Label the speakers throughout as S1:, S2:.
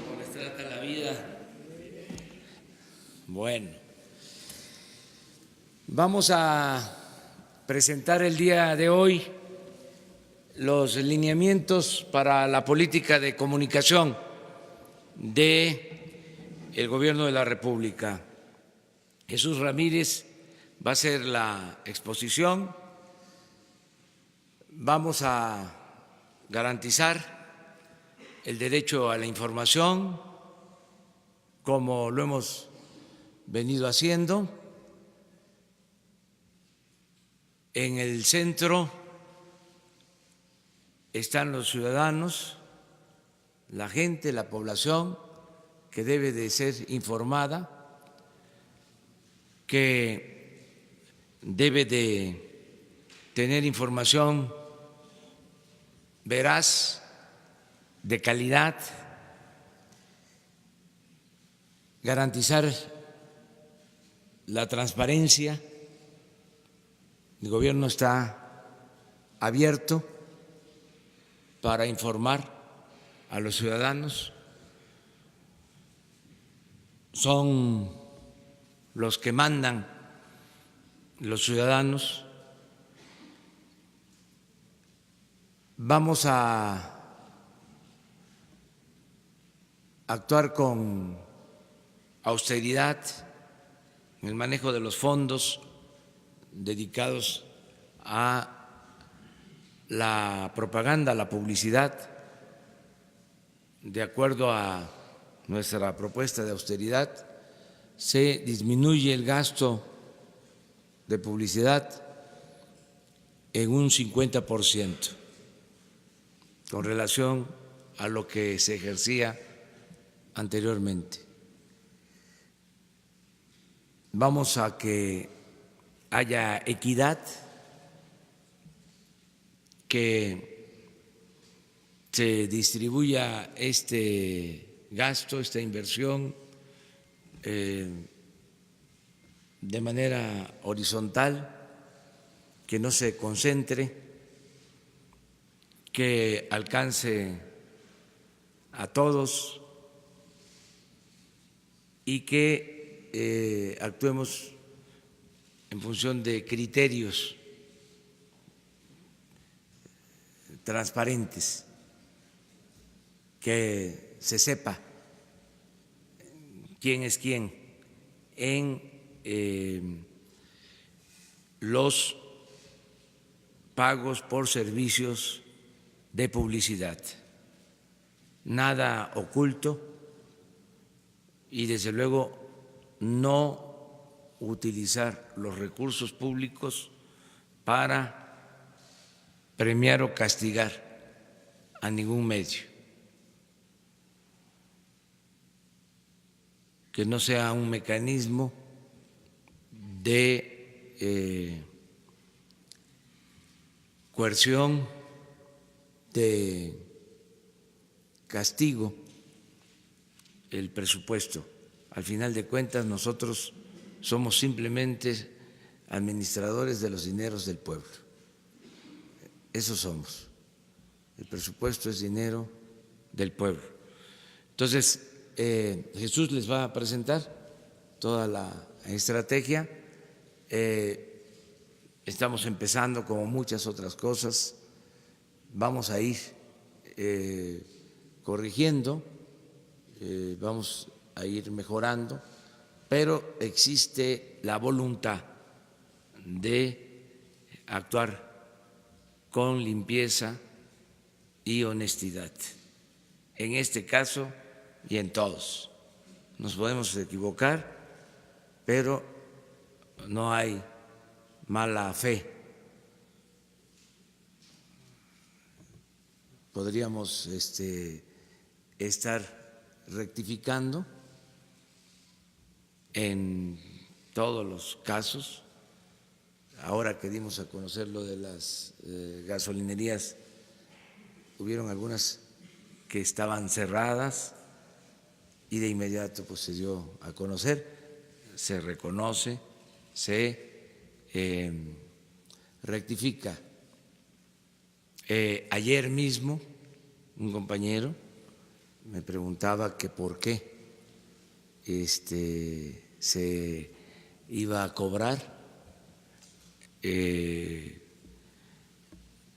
S1: ¿Cómo les trata la vida? Bueno, vamos a presentar el día de hoy los lineamientos para la política de comunicación del Gobierno de la República. Jesús Ramírez va a hacer la exposición. Vamos a garantizar el derecho a la información, como lo hemos venido haciendo. En el centro están los ciudadanos, la gente, la población que debe de ser informada, que debe de tener información veraz, de calidad, garantizar la transparencia. El gobierno está abierto para informar a los ciudadanos. Son los que mandan los ciudadanos. Vamos a actuar con austeridad en el manejo de los fondos dedicados a la propaganda, a la publicidad. De acuerdo a nuestra propuesta de austeridad, se disminuye el gasto de publicidad en un 50% con relación a lo que se ejercía anteriormente. Vamos a que haya equidad, que se distribuya este gasto, esta inversión de manera horizontal, que no se concentre, que alcance a todos y que actuemos en función de criterios transparentes, que se sepa quién es quién en los pagos por servicios de publicidad. Nada oculto y desde luego no utilizar los recursos públicos para premiar o castigar a ningún medio. Que no sea un mecanismo de coerción, de castigo el presupuesto. Al final de cuentas, nosotros somos simplemente administradores de los dineros del pueblo. Eso somos. El presupuesto es dinero del pueblo. Entonces, Jesús les va a presentar toda la estrategia. Estamos empezando como muchas otras cosas. Vamos a ir corrigiendo, vamos a ir mejorando pero existe la voluntad de actuar con limpieza y honestidad. En este caso y en todos. Nos podemos equivocar, pero no hay mala fe. Podríamos estar rectificando en todos los casos. Ahora que dimos a conocer lo de las gasolinerías, hubieron algunas que estaban cerradas y de inmediato pues se dio a conocer, se reconoce, se rectifica. Ayer mismo un compañero me preguntaba que por qué se iba a cobrar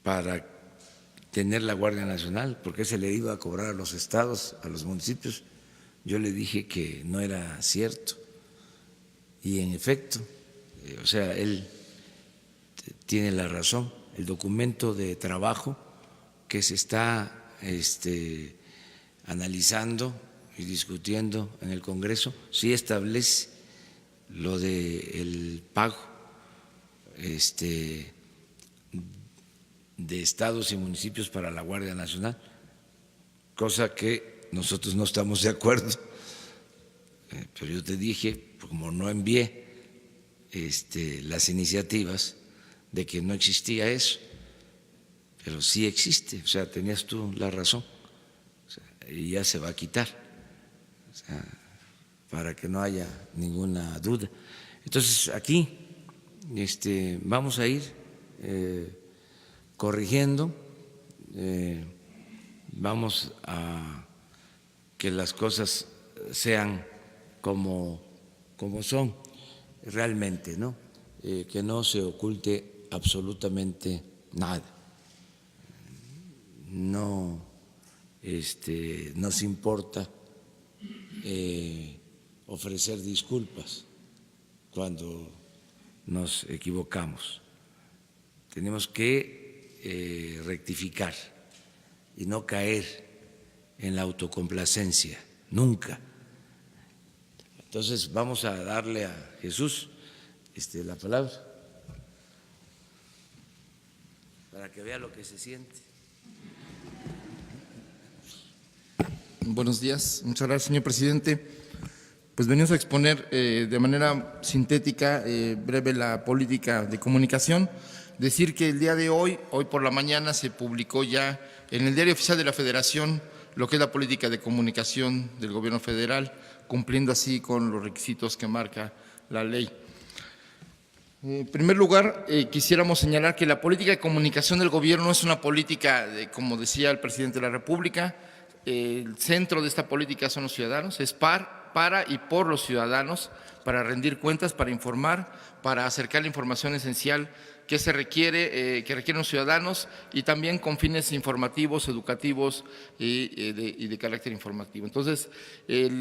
S1: para tener la Guardia Nacional, por qué se le iba a cobrar a los estados, a los municipios. Yo le dije que no era cierto y en efecto, o sea, él tiene la razón. El documento de trabajo que se está analizando y discutiendo en el Congreso sí establece lo del pago de estados y municipios para la Guardia Nacional, cosa que nosotros no estamos de acuerdo. Pero yo te dije, como no envié las iniciativas, de que no existía eso, pero sí existe, o sea, tenías tú la razón, o sea, y ya se va a quitar, o sea, para que no haya ninguna duda. Entonces, aquí vamos a ir corrigiendo, vamos a que las cosas sean como son realmente, ¿no? Que no se oculte absolutamente nada. No nos importa ofrecer disculpas cuando nos equivocamos. Tenemos que rectificar y no caer en la autocomplacencia, nunca. Entonces vamos a darle a Jesús la palabra para que vea lo que se siente.
S2: Buenos días, muchas gracias, señor presidente. Pues venimos a exponer de manera sintética, breve, la política de comunicación. Decir que el día de hoy por la mañana, se publicó ya en el Diario Oficial de la Federación lo que es la política de comunicación del Gobierno federal, cumpliendo así con los requisitos que marca la ley. En primer lugar, quisiéramos señalar que la política de comunicación del Gobierno es una política, como decía el presidente de la República, el centro de esta política son los ciudadanos, es para y por los ciudadanos, para rendir cuentas, para informar, para acercar la información esencial que se requiere, que requieren los ciudadanos, y también con fines informativos, educativos y de carácter informativo. Entonces, el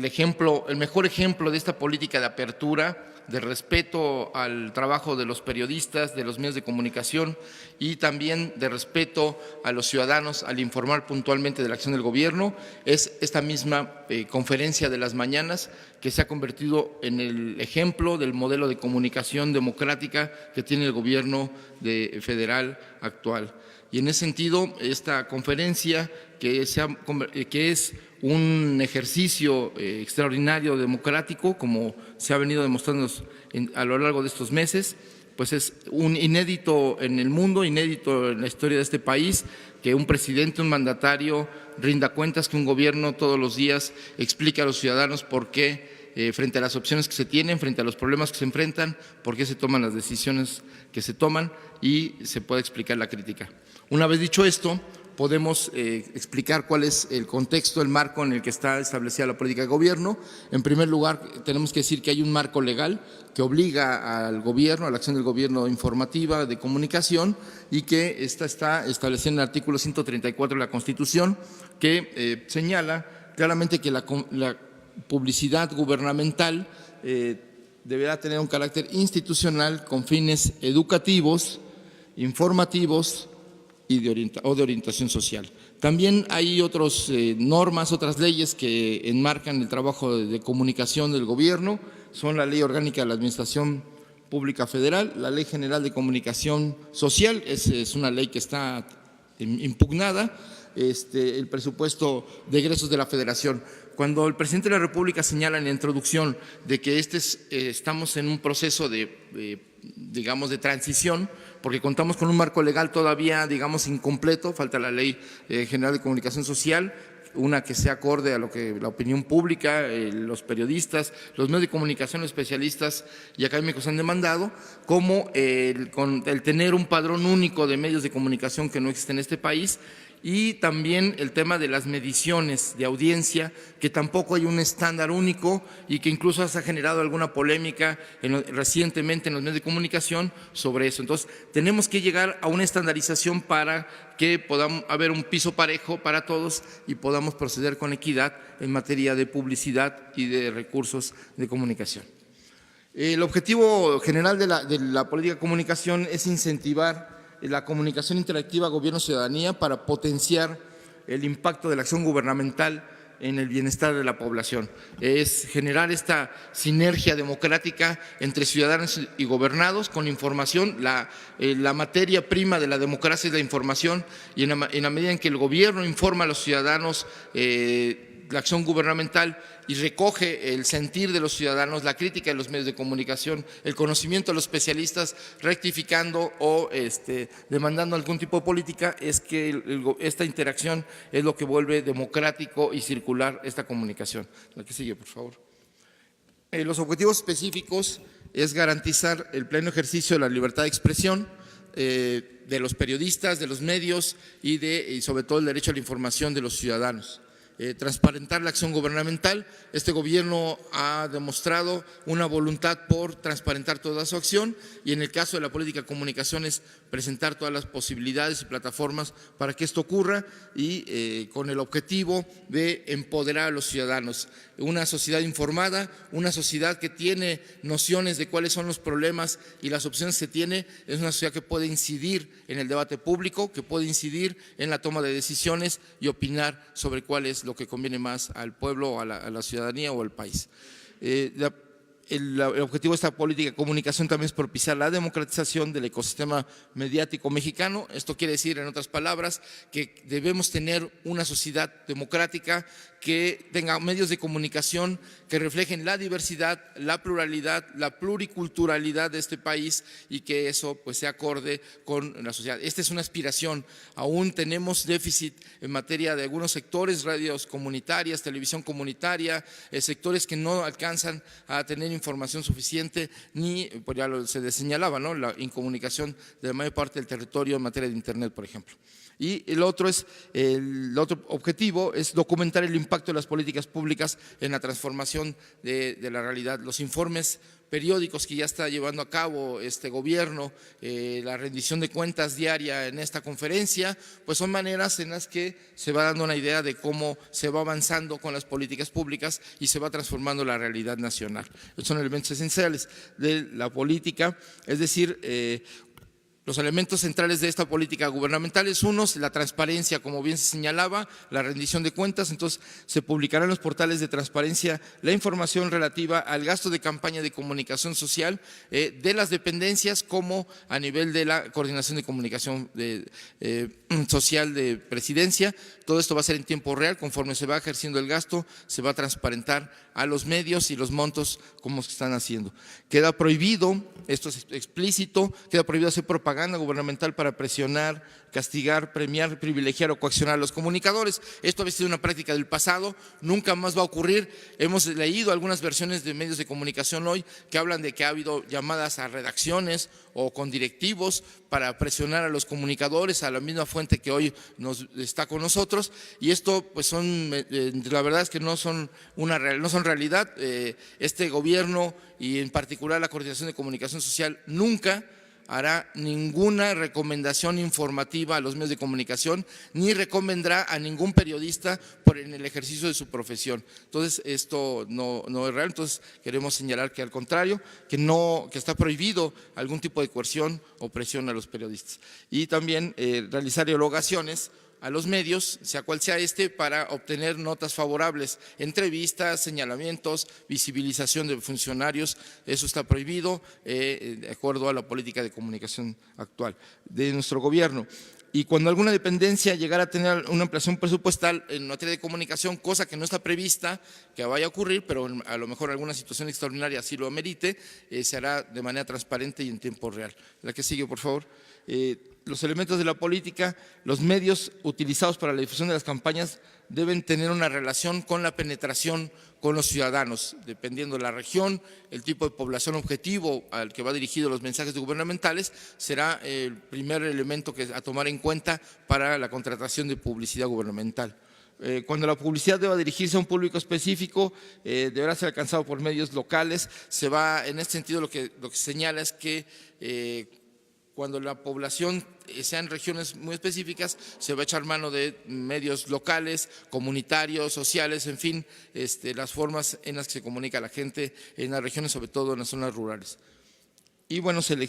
S2: mejor ejemplo de esta política de apertura, de respeto al trabajo de los periodistas, de los medios de comunicación, y también de respeto a los ciudadanos al informar puntualmente de la acción del gobierno, es esta misma conferencia de las mañanas, que se ha convertido en el ejemplo del modelo de comunicación democrática que tiene el gobierno federal actual. Y en ese sentido, esta conferencia, que es un ejercicio extraordinario democrático, como se ha venido demostrando a lo largo de estos meses, pues es un inédito en el mundo, inédito en la historia de este país, que un presidente, un mandatario rinda cuentas, que un gobierno todos los días explique a los ciudadanos por qué, frente a las opciones que se tienen, frente a los problemas que se enfrentan, por qué se toman las decisiones que se toman, y se puede explicar la crítica. Una vez dicho esto, podemos explicar cuál es el contexto, el marco en el que está establecida la política de gobierno. En primer lugar, tenemos que decir que hay un marco legal que obliga al gobierno, a la acción del gobierno informativa, de comunicación, y que esta está establecida en el artículo 134 de la Constitución, que señala claramente que la publicidad gubernamental deberá tener un carácter institucional con fines educativos, informativos y de orientación social. También hay otras normas, otras leyes que enmarcan el trabajo de comunicación del gobierno, son la Ley Orgánica de la Administración Pública Federal, la Ley General de Comunicación Social, es una ley que está impugnada, el presupuesto de egresos de la Federación. Cuando el presidente de la República señala en la introducción de que estamos en un proceso digamos, de transición, porque contamos con un marco legal todavía, digamos, incompleto, falta la Ley General de Comunicación Social, una que sea acorde a lo que la opinión pública, los periodistas, los medios de comunicación, especialistas y académicos han demandado, como con el tener un padrón único de medios de comunicación que no existe en este país, y también el tema de las mediciones de audiencia, que tampoco hay un estándar único y que incluso se ha generado alguna polémica recientemente en los medios de comunicación sobre eso. Entonces, tenemos que llegar a una estandarización para que podamos haber un piso parejo para todos y podamos proceder con equidad en materia de publicidad y de recursos de comunicación. El objetivo general de la política de comunicación es incentivar la comunicación interactiva gobierno-ciudadanía para potenciar el impacto de la acción gubernamental en el bienestar de la población. Es generar esta sinergia democrática entre ciudadanos y gobernados con información. La materia prima de la democracia es la información, y en la medida en que el gobierno informa a los ciudadanos la acción gubernamental y recoge el sentir de los ciudadanos, la crítica de los medios de comunicación, el conocimiento de los especialistas, rectificando o demandando algún tipo de política, es que esta interacción es lo que vuelve democrático y circular esta comunicación. La que sigue, por favor. Los objetivos específicos es garantizar el pleno ejercicio de la libertad de expresión de los periodistas, de los medios y sobre todo el derecho a la información de los ciudadanos. Transparentar la acción gubernamental. Este gobierno ha demostrado una voluntad por transparentar toda su acción, y en el caso de la política de comunicaciones presentar todas las posibilidades y plataformas para que esto ocurra, y con el objetivo de empoderar a los ciudadanos. Una sociedad informada, una sociedad que tiene nociones de cuáles son los problemas y las opciones que tiene, es una sociedad que puede incidir en el debate público, que puede incidir en la toma de decisiones y opinar sobre cuál es lo que conviene más al pueblo, a la ciudadanía o al país. El objetivo de esta política de comunicación también es propiciar la democratización del ecosistema mediático mexicano. Esto quiere decir, en otras palabras, que debemos tener una sociedad democrática que tenga medios de comunicación que reflejen la diversidad, la pluralidad, la pluriculturalidad de este país, y que eso pues sea acorde con la sociedad. Esta es una aspiración. Aún tenemos déficit en materia de algunos sectores, radios comunitarias, televisión comunitaria, sectores que no alcanzan a tener información suficiente, ni, pues ya se señalaba, ¿no?, la incomunicación de la mayor parte del territorio en materia de internet, por ejemplo. Y el otro objetivo es documentar el impacto de las políticas públicas en la transformación de la realidad. Los informes periódicos que ya está llevando a cabo este gobierno, la rendición de cuentas diaria en esta conferencia, pues son maneras en las que se va dando una idea de cómo se va avanzando con las políticas públicas y se va transformando la realidad nacional. Estos son elementos esenciales de la política, es decir, los elementos centrales de esta política gubernamental es la transparencia, como bien se señalaba, la rendición de cuentas. Entonces, se publicará en los portales de transparencia la información relativa al gasto de campaña de comunicación social de las dependencias, como a nivel de la coordinación de comunicación social de presidencia. Todo esto va a ser en tiempo real. Conforme se va ejerciendo el gasto, se va a transparentar a los medios y los montos como se están haciendo. Queda prohibido, esto es explícito, queda prohibido hacer propaganda gubernamental para presionar, castigar, premiar, privilegiar o coaccionar a los comunicadores. Esto ha sido una práctica del pasado, nunca más va a ocurrir. Hemos leído algunas versiones de medios de comunicación hoy que hablan de que ha habido llamadas a redacciones o con directivos para presionar a los comunicadores, a la misma fuente que hoy está con nosotros, y esto pues la verdad es que no son realidad. Este gobierno y en particular la Coordinación de Comunicación Social nunca hará ninguna recomendación informativa a los medios de comunicación, ni recomendará a ningún periodista en el ejercicio de su profesión. Entonces, esto no es real. Entonces, queremos señalar que al contrario, que está prohibido algún tipo de coerción o presión a los periodistas. Y también realizar erogaciones a los medios, sea cual sea para obtener notas favorables, entrevistas, señalamientos, visibilización de funcionarios. Eso está prohibido de acuerdo a la política de comunicación actual de nuestro gobierno. Y cuando alguna dependencia llegara a tener una ampliación presupuestal en materia de comunicación, cosa que no está prevista que vaya a ocurrir, pero a lo mejor alguna situación extraordinaria así lo amerite, se hará de manera transparente y en tiempo real. La que sigue, por favor. Los elementos de la política, los medios utilizados para la difusión de las campañas deben tener una relación con la penetración con los ciudadanos, dependiendo de la región, el tipo de población objetivo al que va dirigido los mensajes gubernamentales, será el primer elemento a tomar en cuenta para la contratación de publicidad gubernamental. Cuando la publicidad deba dirigirse a un público específico, deberá ser alcanzado por medios locales. En este sentido, lo que señala es que cuando la población sea en regiones muy específicas, se va a echar mano de medios locales, comunitarios, sociales, en fin, las formas en las que se comunica a la gente en las regiones, sobre todo en las zonas rurales. Y bueno, se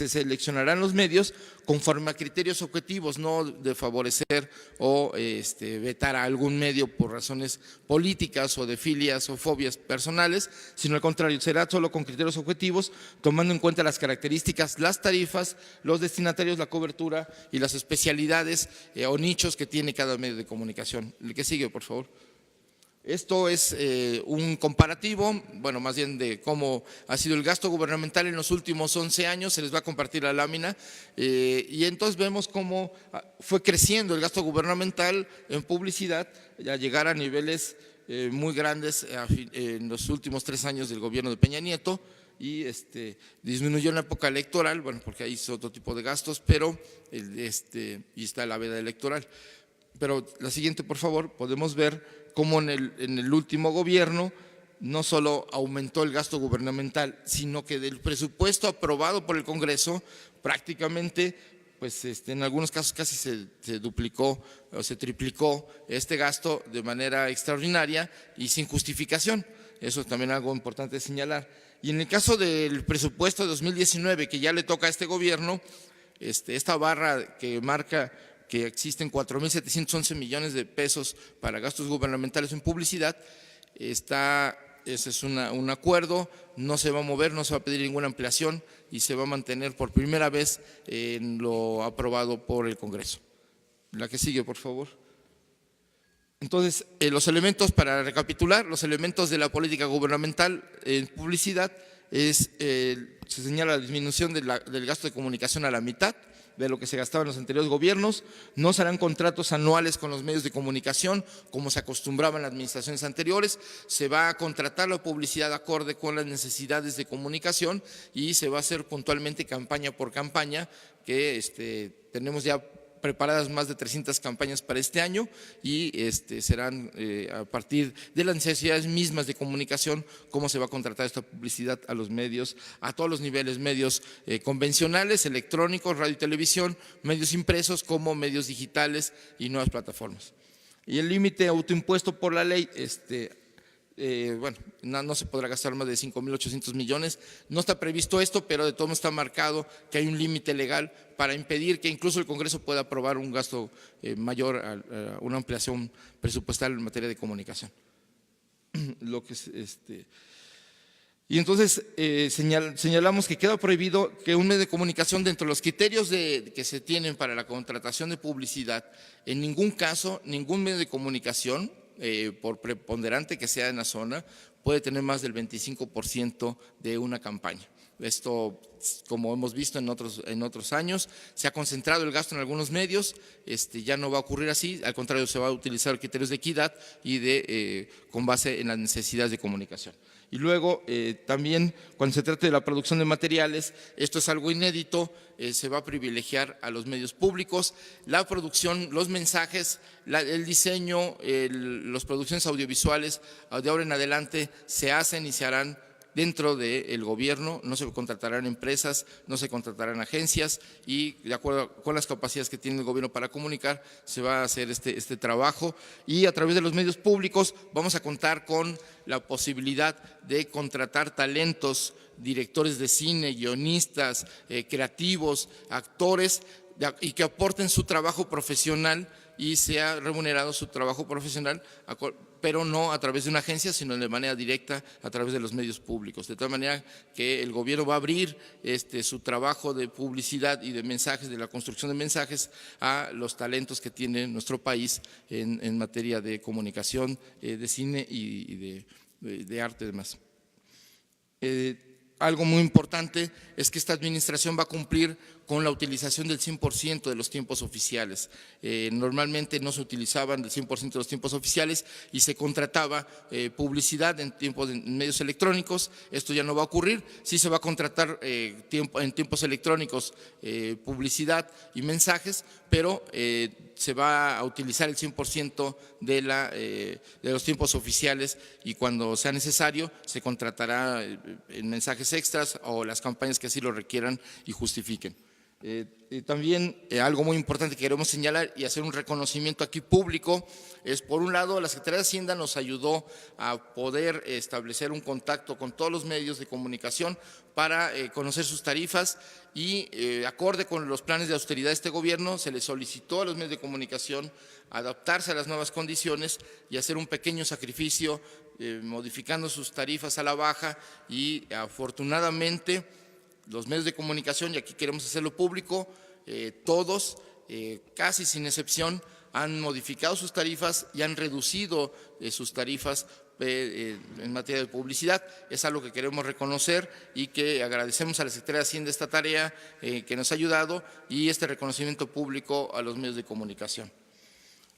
S2: seleccionarán los medios conforme a criterios objetivos, no de favorecer o vetar a algún medio por razones políticas o de filias o fobias personales, sino al contrario, será solo con criterios objetivos, tomando en cuenta las características, las tarifas, los destinatarios, la cobertura y las especialidades o nichos que tiene cada medio de comunicación. El que sigue, por favor. Esto es un comparativo, bueno, más bien de cómo ha sido el gasto gubernamental en los últimos 11 años, se les va a compartir la lámina, y entonces vemos cómo fue creciendo el gasto gubernamental en publicidad, a llegar a niveles muy grandes en los últimos 3 años del gobierno de Peña Nieto, y disminuyó en la época electoral, bueno, porque ahí hizo otro tipo de gastos, pero y está la veda electoral. Pero la siguiente, por favor, podemos ver cómo en el último gobierno no solo aumentó el gasto gubernamental, sino que del presupuesto aprobado por el Congreso prácticamente, pues en algunos casos casi se duplicó o se triplicó este gasto de manera extraordinaria y sin justificación. Eso es también algo importante de señalar. Y en el caso del presupuesto de 2019, que ya le toca a este gobierno, esta barra que marca que existen 4.711 millones de pesos para gastos gubernamentales en publicidad, ese es un acuerdo, no se va a mover, no se va a pedir ninguna ampliación y se va a mantener por primera vez en lo aprobado por el Congreso. La que sigue, por favor. Entonces, los elementos, para recapitular, los elementos de la política gubernamental en publicidad se señala la disminución del gasto de comunicación a la mitad de lo que se gastaba en los anteriores gobiernos, no se harán contratos anuales con los medios de comunicación como se acostumbraba en las administraciones anteriores, se va a contratar la publicidad acorde con las necesidades de comunicación y se va a hacer puntualmente campaña por campaña, que tenemos ya preparadas más de 300 campañas para este año y serán a partir de las necesidades mismas de comunicación cómo se va a contratar esta publicidad a los medios, a todos los niveles, medios convencionales, electrónicos, radio y televisión, medios impresos como medios digitales y nuevas plataformas. Y el límite autoimpuesto por la ley, bueno, no se podrá gastar más de 5.800 millones, no está previsto esto, pero de todo modo está marcado que hay un límite legal para impedir que incluso el Congreso pueda aprobar un gasto mayor a una ampliación presupuestal en materia de comunicación. Y entonces señalamos que queda prohibido que un medio de comunicación, dentro de los criterios que se tienen para la contratación de publicidad, en ningún caso, ningún medio de comunicación, por preponderante que sea en la zona, puede tener más del 25% de una campaña. Esto, como hemos visto en otros años, se ha concentrado el gasto en algunos medios, ya no va a ocurrir así, al contrario, se va a utilizar criterios de equidad y con base en las necesidades de comunicación. Y luego también cuando se trate de la producción de materiales, esto es algo inédito, se va a privilegiar a los medios públicos, la producción, los mensajes, el diseño, las producciones audiovisuales de ahora en adelante se hacen y se harán dentro del gobierno, no se contratarán empresas, no se contratarán agencias y de acuerdo con las capacidades que tiene el gobierno para comunicar, se va a hacer este trabajo y a través de los medios públicos vamos a contar con la posibilidad de contratar talentos, directores de cine, guionistas, creativos, actores y que aporten su trabajo profesional y sea remunerado su trabajo profesional, pero no a través de una agencia, sino de manera directa a través de los medios públicos. De tal manera que el gobierno va a abrir su trabajo de publicidad y de mensajes, de la construcción de mensajes a los talentos que tiene nuestro país en materia de comunicación, de cine y de arte y demás. Algo muy importante es que esta administración va a cumplir con la utilización del 100% de los tiempos oficiales. Normalmente no se utilizaban el 100% de los tiempos oficiales y se contrataba publicidad en medios electrónicos. Esto ya no va a ocurrir. Sí se va a contratar en tiempos electrónicos publicidad y mensajes, pero se va a utilizar el 100% de los tiempos oficiales y cuando sea necesario se contratará en mensajes extras o las campañas que así lo requieran y justifiquen. También algo muy importante que queremos señalar y hacer un reconocimiento aquí público es, por un lado, la Secretaría de Hacienda nos ayudó a poder establecer un contacto con todos los medios de comunicación para conocer sus tarifas y acorde con los planes de austeridad de este gobierno se les solicitó a los medios de comunicación adaptarse a las nuevas condiciones y hacer un pequeño sacrificio modificando sus tarifas a la baja y afortunadamente los medios de comunicación, y aquí queremos hacerlo público, todos, casi sin excepción, han modificado sus tarifas y han reducido sus tarifas en materia de publicidad. Es algo que queremos reconocer y que agradecemos a la Secretaría de Hacienda esta tarea que nos ha ayudado y este reconocimiento público a los medios de comunicación.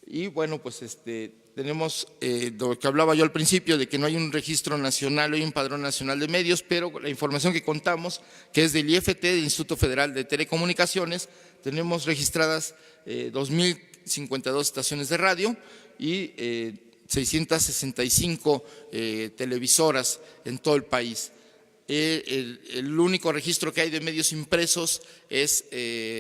S2: Y bueno, pues tenemos lo que hablaba yo al principio de que no hay un registro nacional, no hay un padrón nacional de medios, pero la información que contamos, que es del IFT, del Instituto Federal de Telecomunicaciones, tenemos registradas 2.052 estaciones de radio y 665 televisoras en todo el país. El único registro que hay de medios impresos es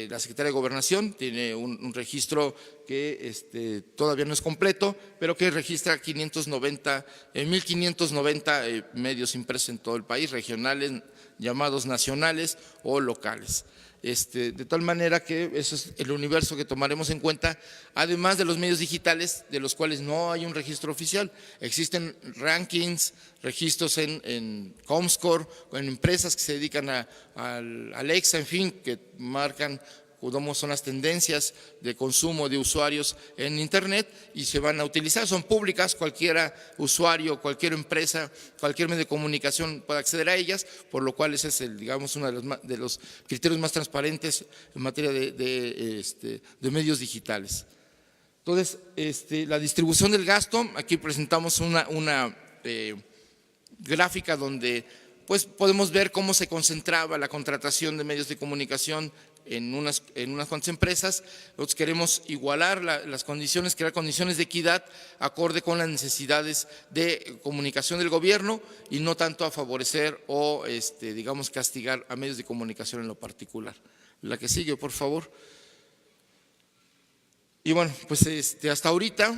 S2: la Secretaría de Gobernación, tiene un registro que todavía no es completo, pero que registra 1.590 medios impresos en todo el país, regionales, llamados nacionales o locales. De tal manera que eso es el universo que tomaremos en cuenta, además de los medios digitales de los cuales no hay un registro oficial. Existen rankings, registros en Comscore, en empresas que se dedican al Alexa, en fin, que marcan cómo son las tendencias de consumo de usuarios en Internet y se van a utilizar, son públicas, cualquier usuario, cualquier empresa, cualquier medio de comunicación puede acceder a ellas, por lo cual ese es digamos, uno de los criterios más transparentes en materia de medios digitales. Entonces, la distribución del gasto, aquí presentamos una gráfica donde pues podemos ver cómo se concentraba la contratación de medios de comunicación en unas cuantas empresas. Nosotros queremos igualar las condiciones, crear condiciones de equidad acorde con las necesidades de comunicación del gobierno y no tanto a favorecer o digamos castigar a medios de comunicación en lo particular. La que sigue, por favor. Y bueno, pues hasta ahorita,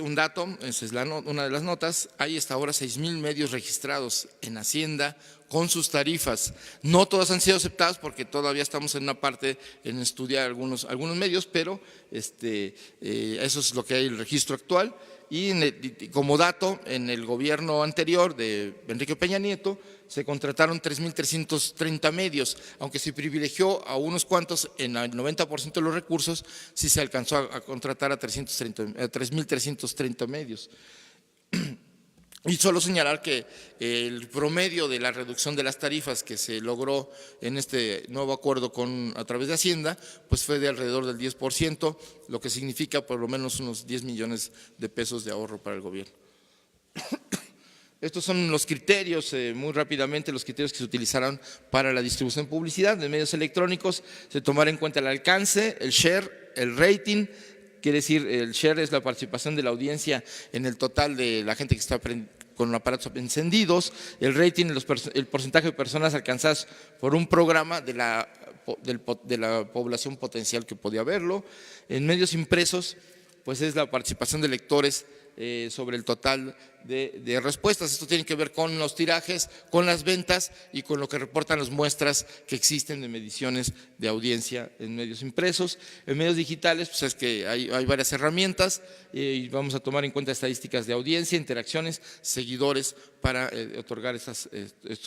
S2: un dato, esa es una de las notas, hay hasta ahora 6,000 medios registrados en Hacienda con sus tarifas. No todas han sido aceptadas porque todavía estamos en una parte en estudiar algunos medios, pero eso es lo que hay en el registro actual. Y como dato, en el gobierno anterior de Enrique Peña Nieto se contrataron 3.330 medios, aunque se privilegió a unos cuantos en el 90% de los recursos, sí se alcanzó a contratar a 3.330 medios. Y solo señalar que el promedio de la reducción de las tarifas que se logró en este nuevo acuerdo a través de Hacienda, pues fue de alrededor del 10%, lo que significa por lo menos unos 10 millones de pesos de ahorro para el gobierno. Estos son los criterios, muy rápidamente, los criterios que se utilizarán para la distribución de publicidad de medios electrónicos. Se tomará en cuenta el alcance, el share, el rating. Quiere decir, el share es la participación de la audiencia en el total de la gente que está con aparatos encendidos, el rating, el porcentaje de personas alcanzadas por un programa de la población potencial que podía verlo. En medios impresos, pues es la participación de lectores sobre el total de respuestas. Esto tiene que ver con los tirajes, con las ventas y con lo que reportan las muestras que existen de mediciones de audiencia en medios impresos. En medios digitales, pues es que hay varias herramientas y vamos a tomar en cuenta estadísticas de audiencia, interacciones, seguidores para otorgar estos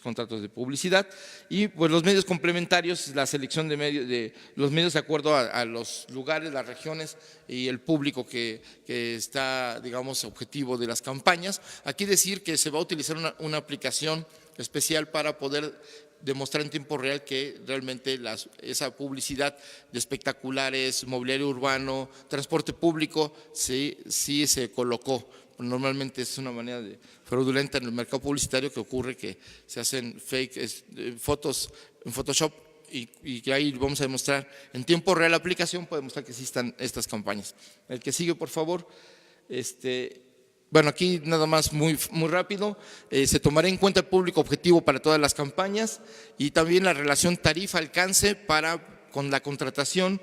S2: contratos de publicidad. Y pues los medios complementarios, la selección de los medios de acuerdo a los lugares, las regiones y el público que está, digamos, objetivo de las campañas. Aquí decir que se va a utilizar una aplicación especial para poder demostrar en tiempo real que realmente esa publicidad de espectaculares, mobiliario urbano, transporte público, sí se colocó. Normalmente es una manera fraudulenta en el mercado publicitario que ocurre que se hacen fake fotos en Photoshop y que ahí vamos a demostrar en tiempo real la aplicación, puede demostrar que existan estas campañas. El que sigue, por favor. Bueno, aquí nada más muy rápido, se tomará en cuenta el público objetivo para todas las campañas y también la relación tarifa-alcance con la contratación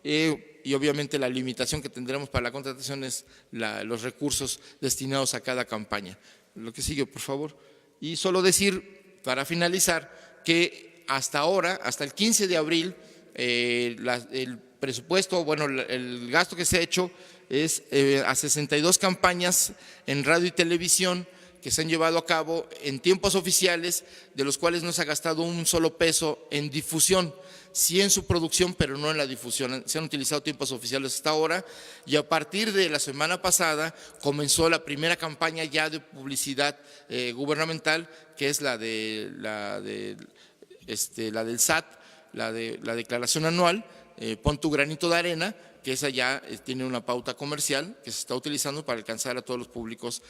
S2: y obviamente la limitación que tendremos para la contratación es los recursos destinados a cada campaña. Lo que sigue, por favor. Y solo decir, para finalizar, que hasta ahora, hasta el 15 de abril, el presupuesto, bueno, el gasto que se ha hecho es a 62 campañas en radio y televisión que se han llevado a cabo en tiempos oficiales, de los cuales no se ha gastado un solo peso en difusión, sí en su producción, pero no en la difusión. Se han utilizado tiempos oficiales hasta ahora y a partir de la semana pasada comenzó la primera campaña ya de publicidad gubernamental, que es la del SAT, la declaración anual, pon tu granito de arena, que esa ya tiene una pauta comercial que se está utilizando para alcanzar a todos los públicos,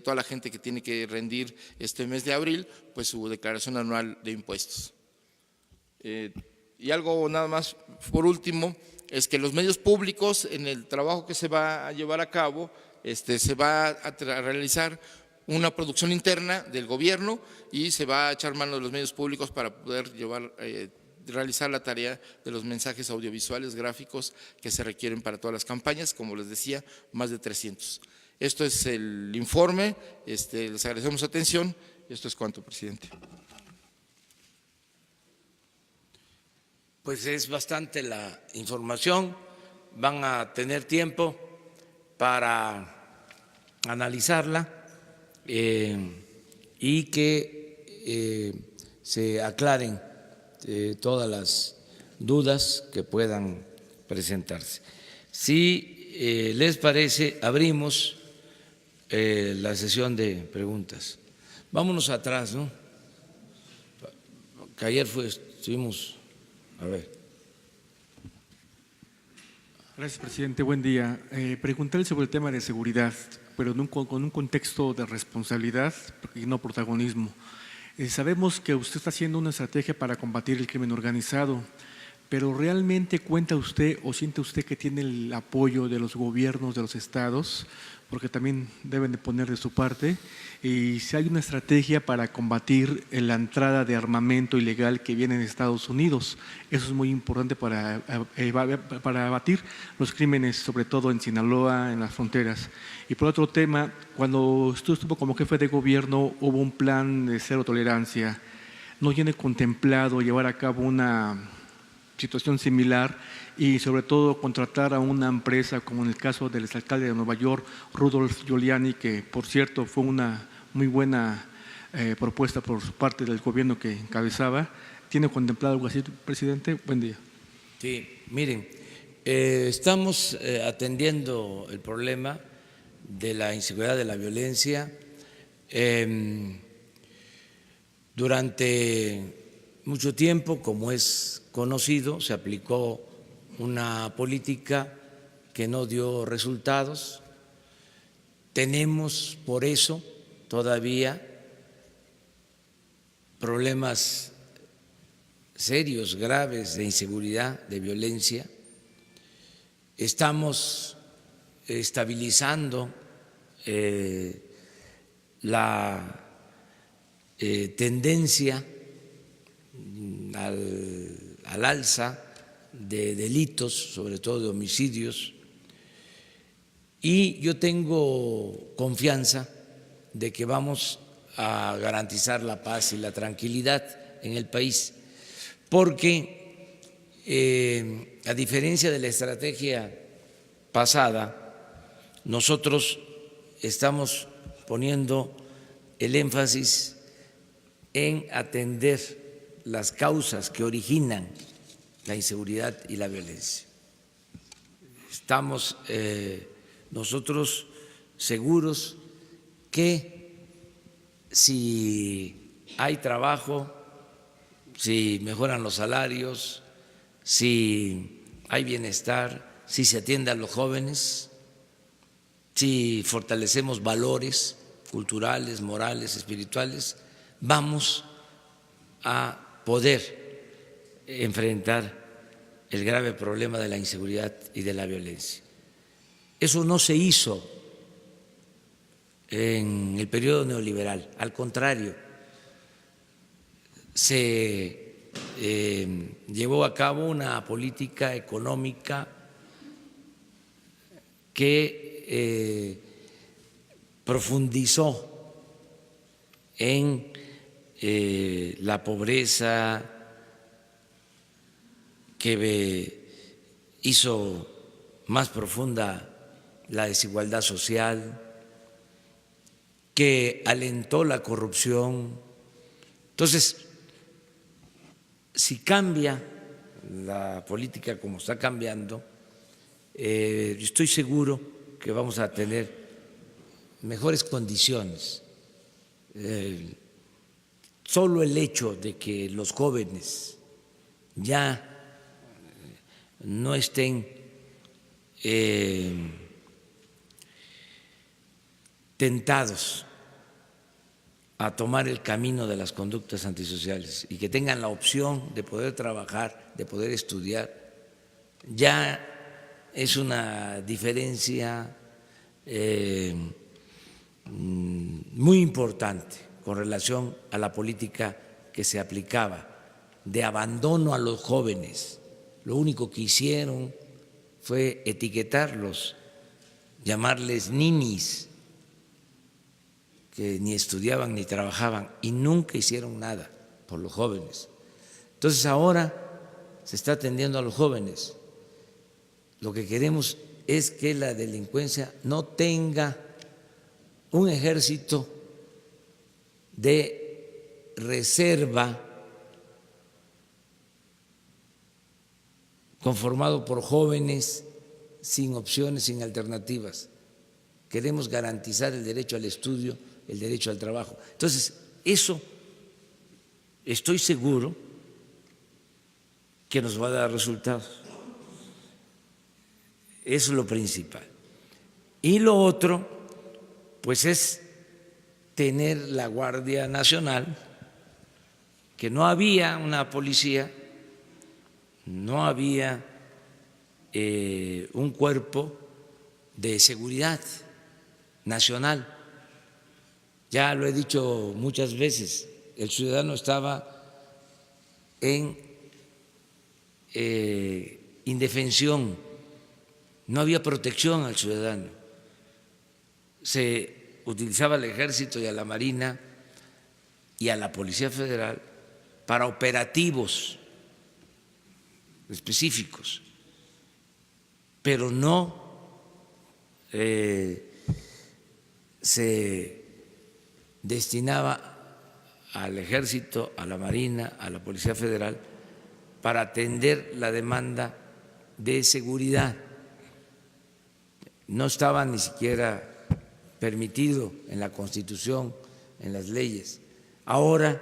S2: toda la gente que tiene que rendir este mes de abril, pues su declaración anual de impuestos. Y algo nada más por último, es que los medios públicos en el trabajo que se va a llevar a cabo, se va a realizar una producción interna del gobierno y se va a echar mano de los medios públicos para poder realizar la tarea de los mensajes audiovisuales, gráficos que se requieren para todas las campañas, como les decía, más de 300. Esto es el informe, les agradecemos su atención y esto es cuanto, presidente.
S1: Pues es bastante la información, van a tener tiempo para analizarla y que se aclaren todas las dudas que puedan presentarse. Si les parece, abrimos la sesión de preguntas. Vámonos atrás, ¿no? Que ayer estuvimos, a ver.
S3: Gracias, presidente. Buen día. Preguntarle sobre el tema de seguridad, pero con un contexto de responsabilidad y no protagonismo. Sabemos que usted está haciendo una estrategia para combatir el crimen organizado, pero ¿realmente cuenta usted o siente usted que tiene el apoyo de los gobiernos de los estados? Porque también deben de poner de su parte. Y si hay una estrategia para combatir la entrada de armamento ilegal que viene de Estados Unidos, eso es muy importante para abatir los crímenes, sobre todo en Sinaloa, en las fronteras. Y por otro tema, cuando usted estuvo como jefe de gobierno, hubo un plan de cero tolerancia. ¿No tiene contemplado llevar a cabo una situación similar y sobre todo contratar a una empresa como en el caso del exalcalde de Nueva York, Rudolph Giuliani, que por cierto fue una muy buena propuesta por su parte del gobierno que encabezaba? ¿Tiene contemplado algo así, presidente? Buen día.
S1: Sí, miren, estamos atendiendo el problema de la inseguridad, de la violencia. Durante mucho tiempo, como es conocido, se aplicó una política que no dio resultados. Tenemos por eso todavía problemas serios, graves de inseguridad, de violencia. Estamos estabilizando la tendencia al alza de delitos, sobre todo de homicidios, y yo tengo confianza de que vamos a garantizar la paz y la tranquilidad en el país, porque a diferencia de la estrategia pasada, nosotros estamos poniendo el énfasis en atender las causas que originan la inseguridad y la violencia. Estamos nosotros seguros que si hay trabajo, si mejoran los salarios, si hay bienestar, si se atiende a los jóvenes, si fortalecemos valores culturales, morales, espirituales, vamos a poder enfrentar el grave problema de la inseguridad y de la violencia. Eso no se hizo en el periodo neoliberal, al contrario, se llevó a cabo una política económica que profundizó en la pobreza, que hizo más profunda la desigualdad social, que alentó la corrupción. Entonces, si cambia la política como está cambiando, estoy seguro que vamos a tener mejores condiciones. Solo el hecho de que los jóvenes ya no estén tentados a tomar el camino de las conductas antisociales y que tengan la opción de poder trabajar, de poder estudiar, ya es una diferencia muy importante con relación a la política que se aplicaba de abandono a los jóvenes. Lo único que hicieron fue etiquetarlos, llamarles ninis, que ni estudiaban ni trabajaban y nunca hicieron nada por los jóvenes. Entonces ahora se está atendiendo a los jóvenes. Lo que queremos es que la delincuencia no tenga un ejército de reserva conformado por jóvenes sin opciones, sin alternativas. Queremos garantizar el derecho al estudio, el derecho al trabajo. Entonces, eso estoy seguro que nos va a dar resultados. Eso es lo principal. Y lo otro, pues es tener la Guardia Nacional, que no había una policía, no había un cuerpo de seguridad nacional. Ya lo he dicho muchas veces, el ciudadano estaba en indefensión, no había protección al ciudadano. Se utilizaba al Ejército y a la Marina y a la Policía Federal para operativos específicos, pero no se destinaba al Ejército, a la Marina, a la Policía Federal para atender la demanda de seguridad. No estaba ni siquiera permitido en la Constitución, en las leyes. Ahora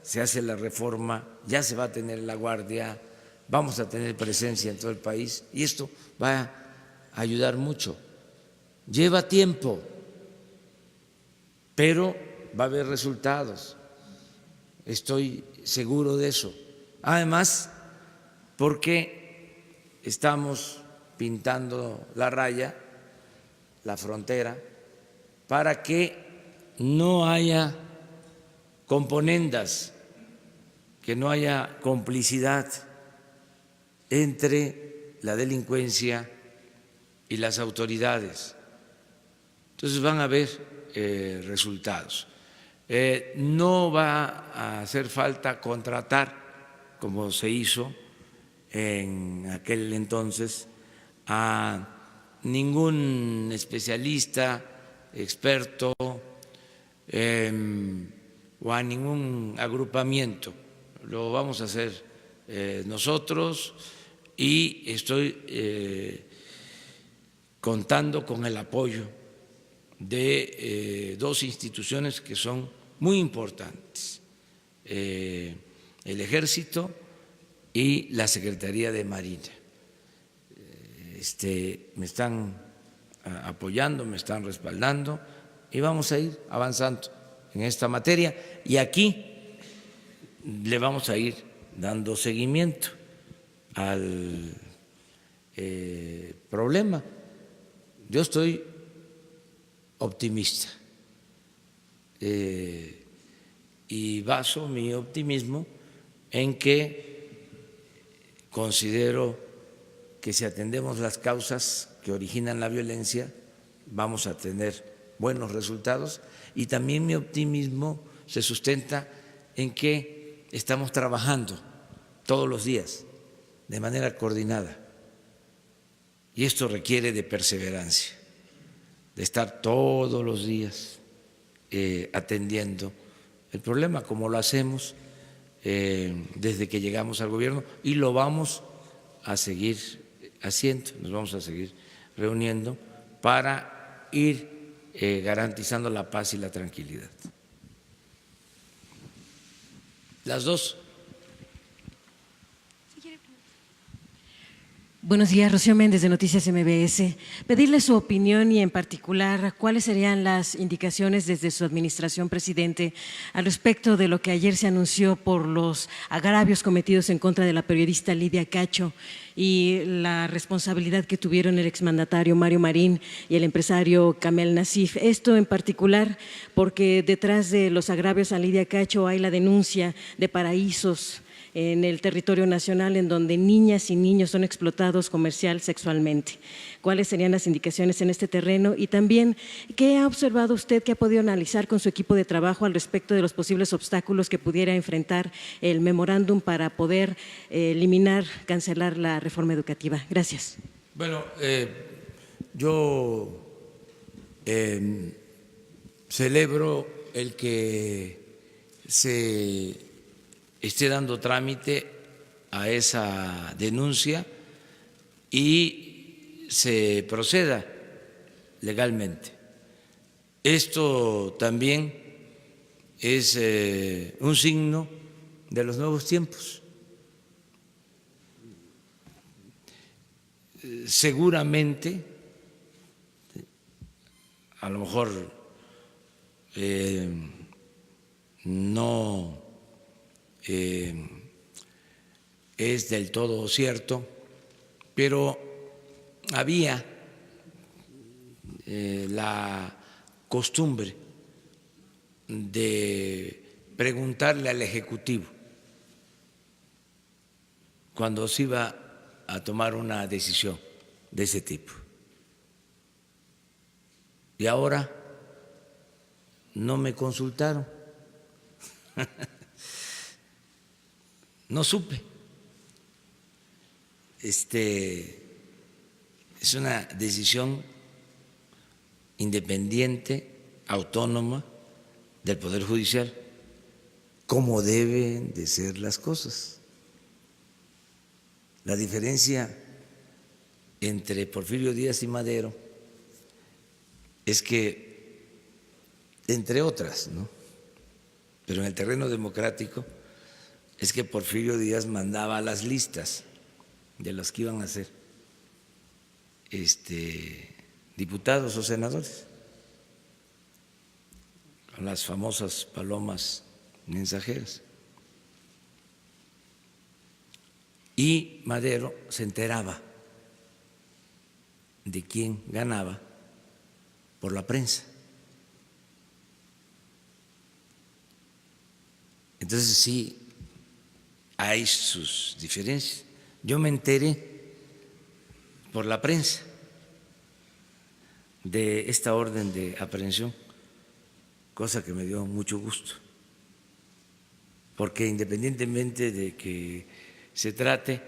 S1: se hace la reforma, ya se va a tener la Guardia, vamos a tener presencia en todo el país y esto va a ayudar mucho. Lleva tiempo, pero va a haber resultados, estoy seguro de eso. Además, porque estamos pintando la raya, la frontera, para que no haya componendas, que no haya complicidad entre la delincuencia y las autoridades. Entonces van a haber resultados. No va a hacer falta contratar, como se hizo en aquel entonces, a ningún especialista, experto o a ningún agrupamiento. Lo vamos a hacer nosotros y estoy contando con el apoyo de dos instituciones que son muy importantes, el Ejército y la Secretaría de Marina. Me están apoyando, me están respaldando y vamos a ir avanzando en esta materia y aquí le vamos a ir dando seguimiento al problema. Yo estoy optimista y baso mi optimismo en que considero que si atendemos las causas que originan la violencia vamos a tener buenos resultados, y también mi optimismo se sustenta en que estamos trabajando todos los días de manera coordinada, y esto requiere de perseverancia, de estar todos los días atendiendo el problema, como lo hacemos desde que llegamos al gobierno, y lo vamos a seguir haciendo, nos vamos a seguir reuniendo para ir garantizando la paz y la tranquilidad. Las dos.
S4: Buenos días, Rocío Méndez de Noticias MBS. Pedirle su opinión y en particular cuáles serían las indicaciones desde su administración, presidente, al respecto de lo que ayer se anunció por los agravios cometidos en contra de la periodista Lidia Cacho y la responsabilidad que tuvieron el exmandatario Mario Marín y el empresario Kamel Nasif. Esto en particular porque detrás de los agravios a Lidia Cacho hay la denuncia de paraísos en el territorio nacional en donde niñas y niños son explotados comercial, sexualmente. ¿Cuáles serían las indicaciones en este terreno? Y también, ¿qué ha observado usted, qué ha podido analizar con su equipo de trabajo al respecto de los posibles obstáculos que pudiera enfrentar el memorándum para poder eliminar, cancelar la reforma educativa? Gracias.
S1: Bueno, yo celebro el que se esté dando trámite a esa denuncia y se proceda legalmente. Esto también es un signo de los nuevos tiempos. Seguramente, a lo mejor no es del todo cierto, pero había la costumbre de preguntarle al Ejecutivo cuando se iba a tomar una decisión de ese tipo. Y ahora no me consultaron. No supe. Es una decisión independiente, autónoma del Poder Judicial, como deben de ser las cosas. La diferencia entre Porfirio Díaz y Madero es que, entre otras, ¿no?, pero en el terreno democrático, es que Porfirio Díaz mandaba las listas de los que iban a ser diputados o senadores, con las famosas palomas mensajeras. Y Madero se enteraba de quién ganaba por la prensa. Entonces sí, hay sus diferencias. Yo me enteré por la prensa de esta orden de aprehensión, cosa que me dio mucho gusto, porque independientemente de que se trate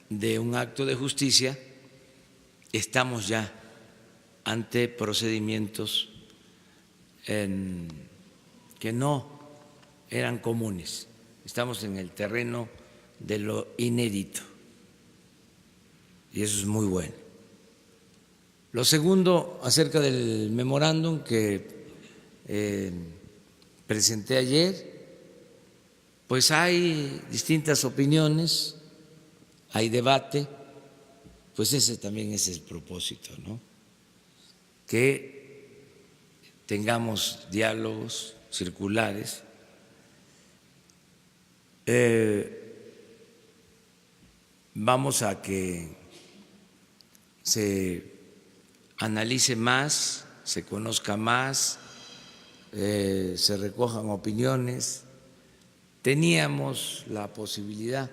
S1: de un acto de justicia, estamos ya ante procedimientos que no eran comunes, estamos en el terreno de lo inédito y eso es muy bueno. Lo segundo, acerca del memorándum que presenté ayer, pues hay distintas opiniones, hay debate, pues ese también es el propósito, ¿no? Que tengamos diálogos circulares. Vamos a que se analice más, se conozca más, se recojan opiniones. Teníamos la posibilidad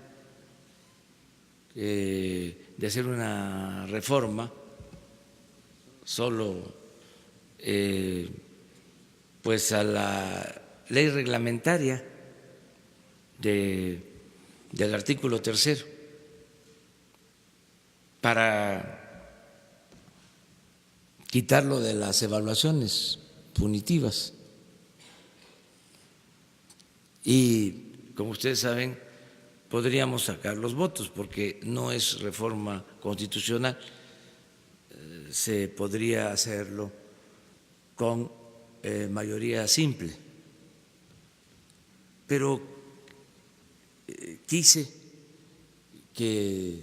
S1: de hacer una reforma solo pues a la ley reglamentaria del artículo 3 para quitarlo de las evaluaciones punitivas. Y como ustedes saben, podríamos sacar los votos porque no es reforma constitucional, se podría hacerlo con mayoría simple. Pero quise que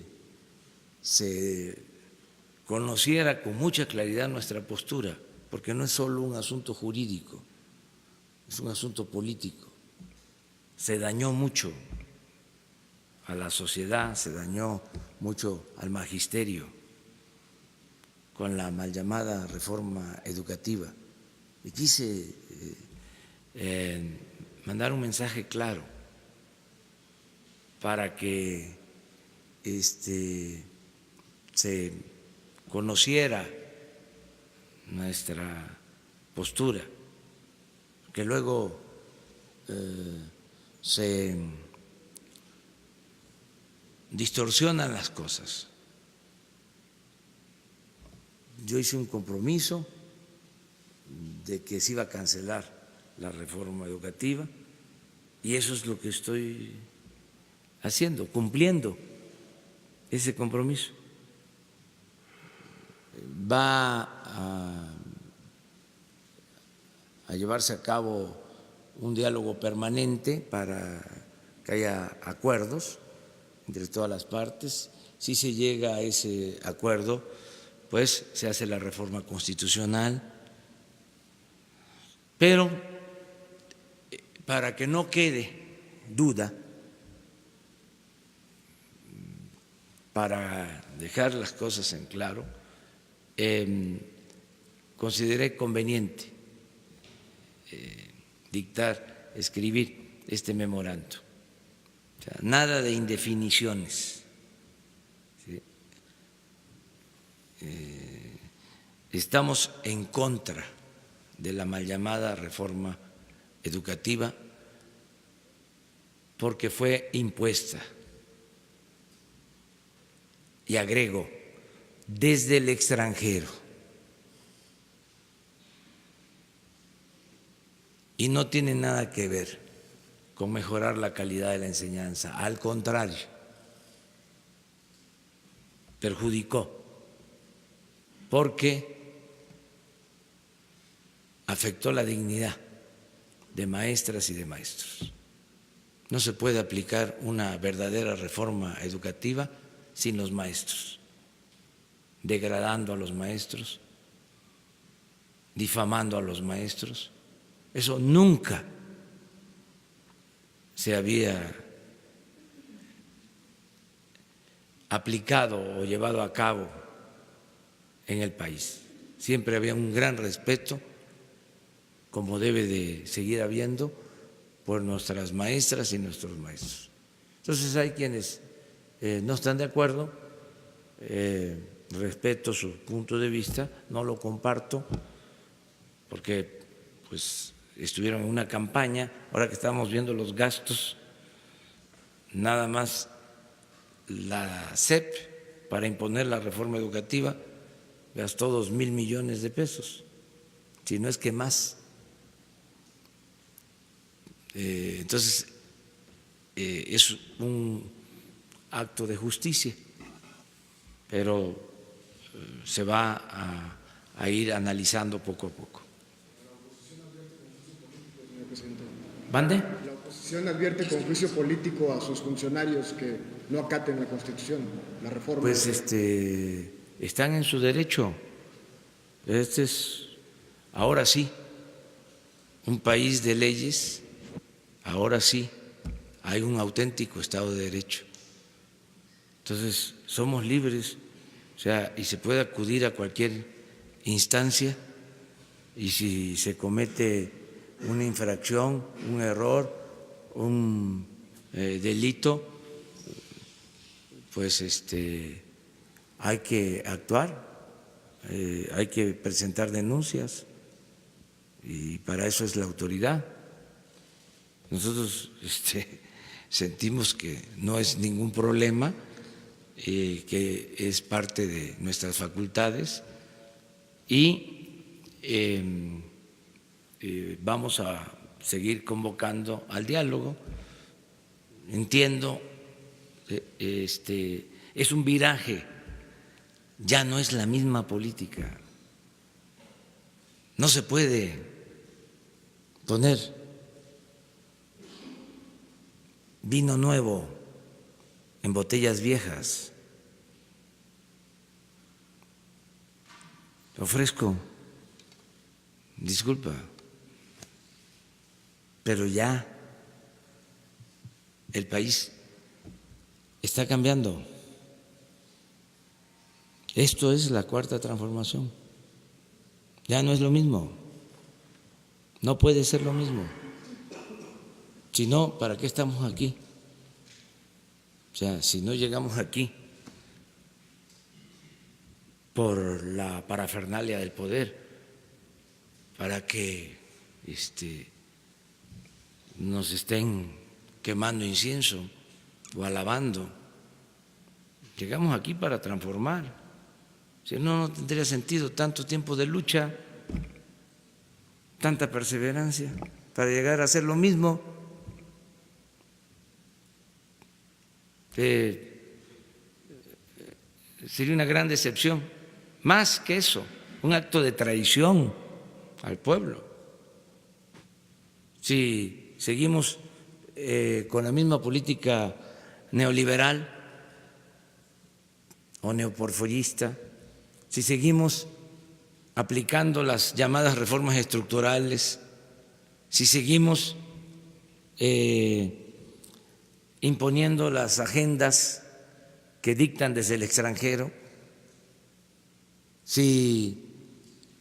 S1: se conociera con mucha claridad nuestra postura, porque no es solo un asunto jurídico, es un asunto político. Se dañó mucho a la sociedad, se dañó mucho al magisterio con la mal llamada reforma educativa. Y quise mandar un mensaje claro para que se conociera nuestra postura, que luego se distorsionan las cosas. Yo hice un compromiso de que se iba a cancelar la reforma educativa y eso es lo que estoy haciendo, cumpliendo ese compromiso. Va a llevarse a cabo un diálogo permanente para que haya acuerdos entre todas las partes. Si se llega a ese acuerdo, pues se hace la reforma constitucional, pero para que no quede duda, para dejar las cosas en claro, consideré conveniente escribir este memorando. O sea, nada de indefiniciones. ¿Sí? Estamos en contra de la mal llamada reforma educativa porque fue impuesta. Y agrego, desde el extranjero. Y no tiene nada que ver con mejorar la calidad de la enseñanza, al contrario, perjudicó, porque afectó la dignidad de maestras y de maestros. No se puede aplicar una verdadera reforma educativa sin los maestros, degradando a los maestros, difamando a los maestros. Eso nunca se había aplicado o llevado a cabo en el país. Siempre había un gran respeto, como debe de seguir habiendo, por nuestras maestras y nuestros maestros. Entonces hay quienes no están de acuerdo, respeto su punto de vista, no lo comparto, porque pues estuvieron en una campaña, ahora que estamos viendo los gastos, nada más la SEP para imponer la reforma educativa gastó 2,000 millones de pesos, si no es que más. Entonces, es un acto de justicia, pero se va a ir analizando poco a poco. ¿Mande?
S5: La oposición advierte con juicio político a sus funcionarios que no acaten la Constitución, la reforma.
S1: Pues están en su derecho. Este es, ahora sí, un país de leyes, ahora sí hay un auténtico Estado de Derecho. Entonces, somos libres, o sea, y se puede acudir a cualquier instancia, y si se comete una infracción, un error, un delito, pues hay que actuar, hay que presentar denuncias, y para eso es la autoridad. Nosotros sentimos que no es ningún problema, que es parte de nuestras facultades, y vamos a seguir convocando al diálogo. Entiendo, es un viraje, ya no es la misma política. No se puede poner vino nuevo en botellas viejas. Ofrezco, disculpa, pero ya el país está cambiando. Esto es la cuarta transformación. Ya no es lo mismo. No puede ser lo mismo. Si no, ¿para qué estamos aquí? O sea, si no llegamos aquí por la parafernalia del poder, para que nos estén quemando incienso o alabando. Llegamos aquí para transformar. Si no, no tendría sentido tanto tiempo de lucha, tanta perseverancia para llegar a hacer lo mismo. Sería una gran decepción. Más que eso, un acto de traición al pueblo. Si seguimos con la misma política neoliberal o neoporfirista, si seguimos aplicando las llamadas reformas estructurales, si seguimos imponiendo las agendas que dictan desde el extranjero, si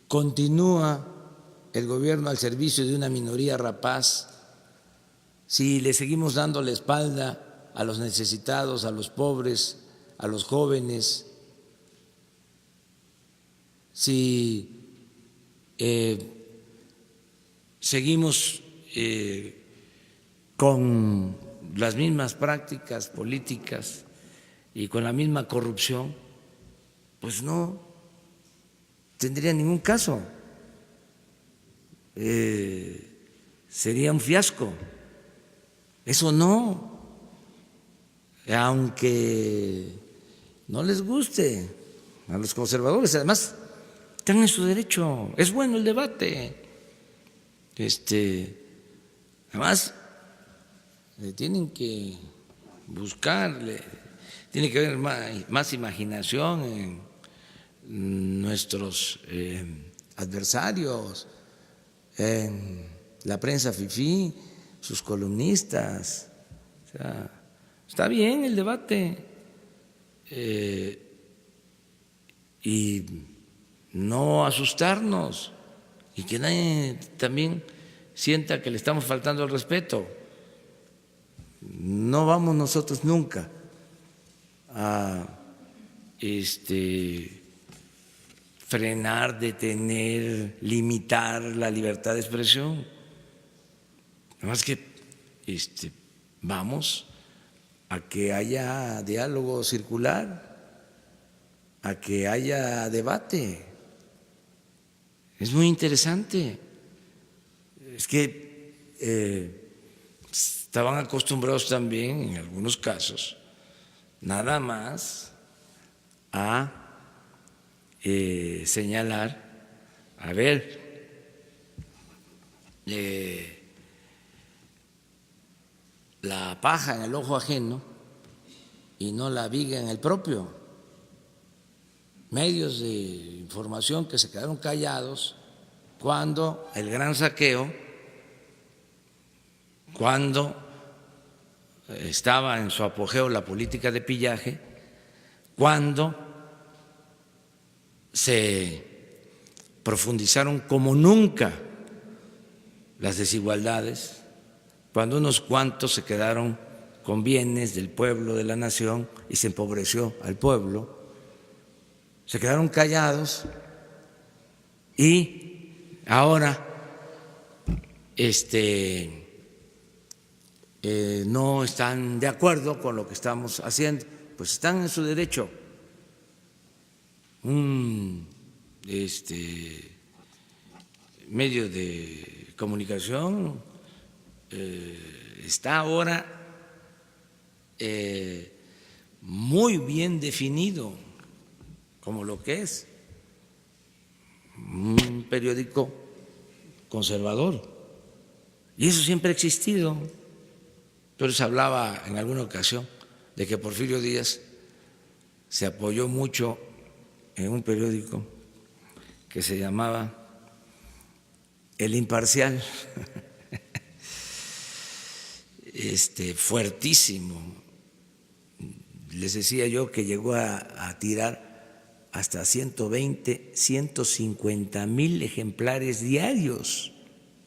S1: continúa el gobierno al servicio de una minoría rapaz, si le seguimos dando la espalda a los necesitados, a los pobres, a los jóvenes, si seguimos con las mismas prácticas políticas y con la misma corrupción, pues no tendría ningún caso. Sería un fiasco. Eso no, aunque no les guste a los conservadores, además están en su derecho, es bueno el debate. Además, tienen que buscar, tiene que haber más imaginación en nuestros adversarios, en la prensa fifí, sus columnistas. O sea, está bien el debate, y no asustarnos, y que nadie también sienta que le estamos faltando el respeto. No vamos nosotros nunca a frenar, detener, limitar la libertad de expresión. Nada más que vamos a que haya diálogo circular, a que haya debate. Es muy interesante. Es que estaban acostumbrados también, en algunos casos, nada más a señalar, a ver, la paja en el ojo ajeno y no la viga en el propio. Medios de información que se quedaron callados cuando el gran saqueo, cuando estaba en su apogeo la política de pillaje, cuando se profundizaron como nunca las desigualdades, cuando unos cuantos se quedaron con bienes del pueblo, de la nación, y se empobreció al pueblo, se quedaron callados y ahora no están de acuerdo con lo que estamos haciendo, pues están en su derecho. Un medio de comunicación está ahora muy bien definido como lo que es un periódico conservador, y eso siempre ha existido. Entonces hablaba en alguna ocasión de que Porfirio Díaz se apoyó mucho en un periódico que se llamaba El Imparcial, fuertísimo. Les decía yo que llegó a tirar hasta 120, 150,000 ejemplares diarios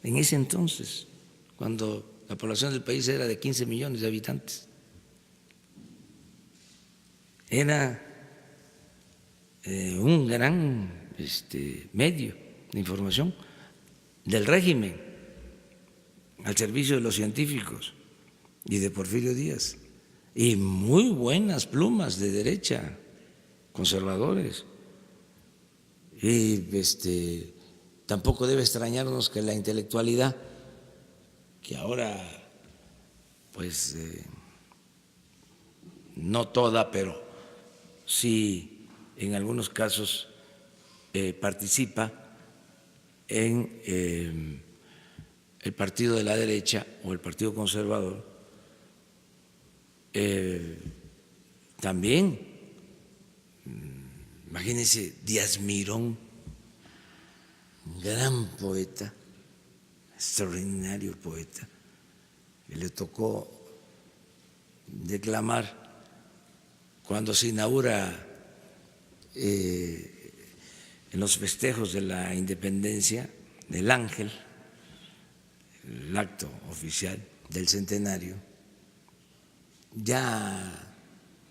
S1: en ese entonces, cuando la población del país era de 15 millones de habitantes. Era un gran medio de información del régimen al servicio de los científicos y de Porfirio Díaz, y muy buenas plumas de derecha, conservadores. Y tampoco debe extrañarnos que la intelectualidad, que ahora pues no toda, pero sí en algunos casos participa en el partido de la derecha o el partido conservador, también, imagínense, Díaz Mirón, un gran poeta, extraordinario poeta, que le tocó declamar cuando se inaugura en los festejos de la independencia del Ángel, el acto oficial del centenario, ya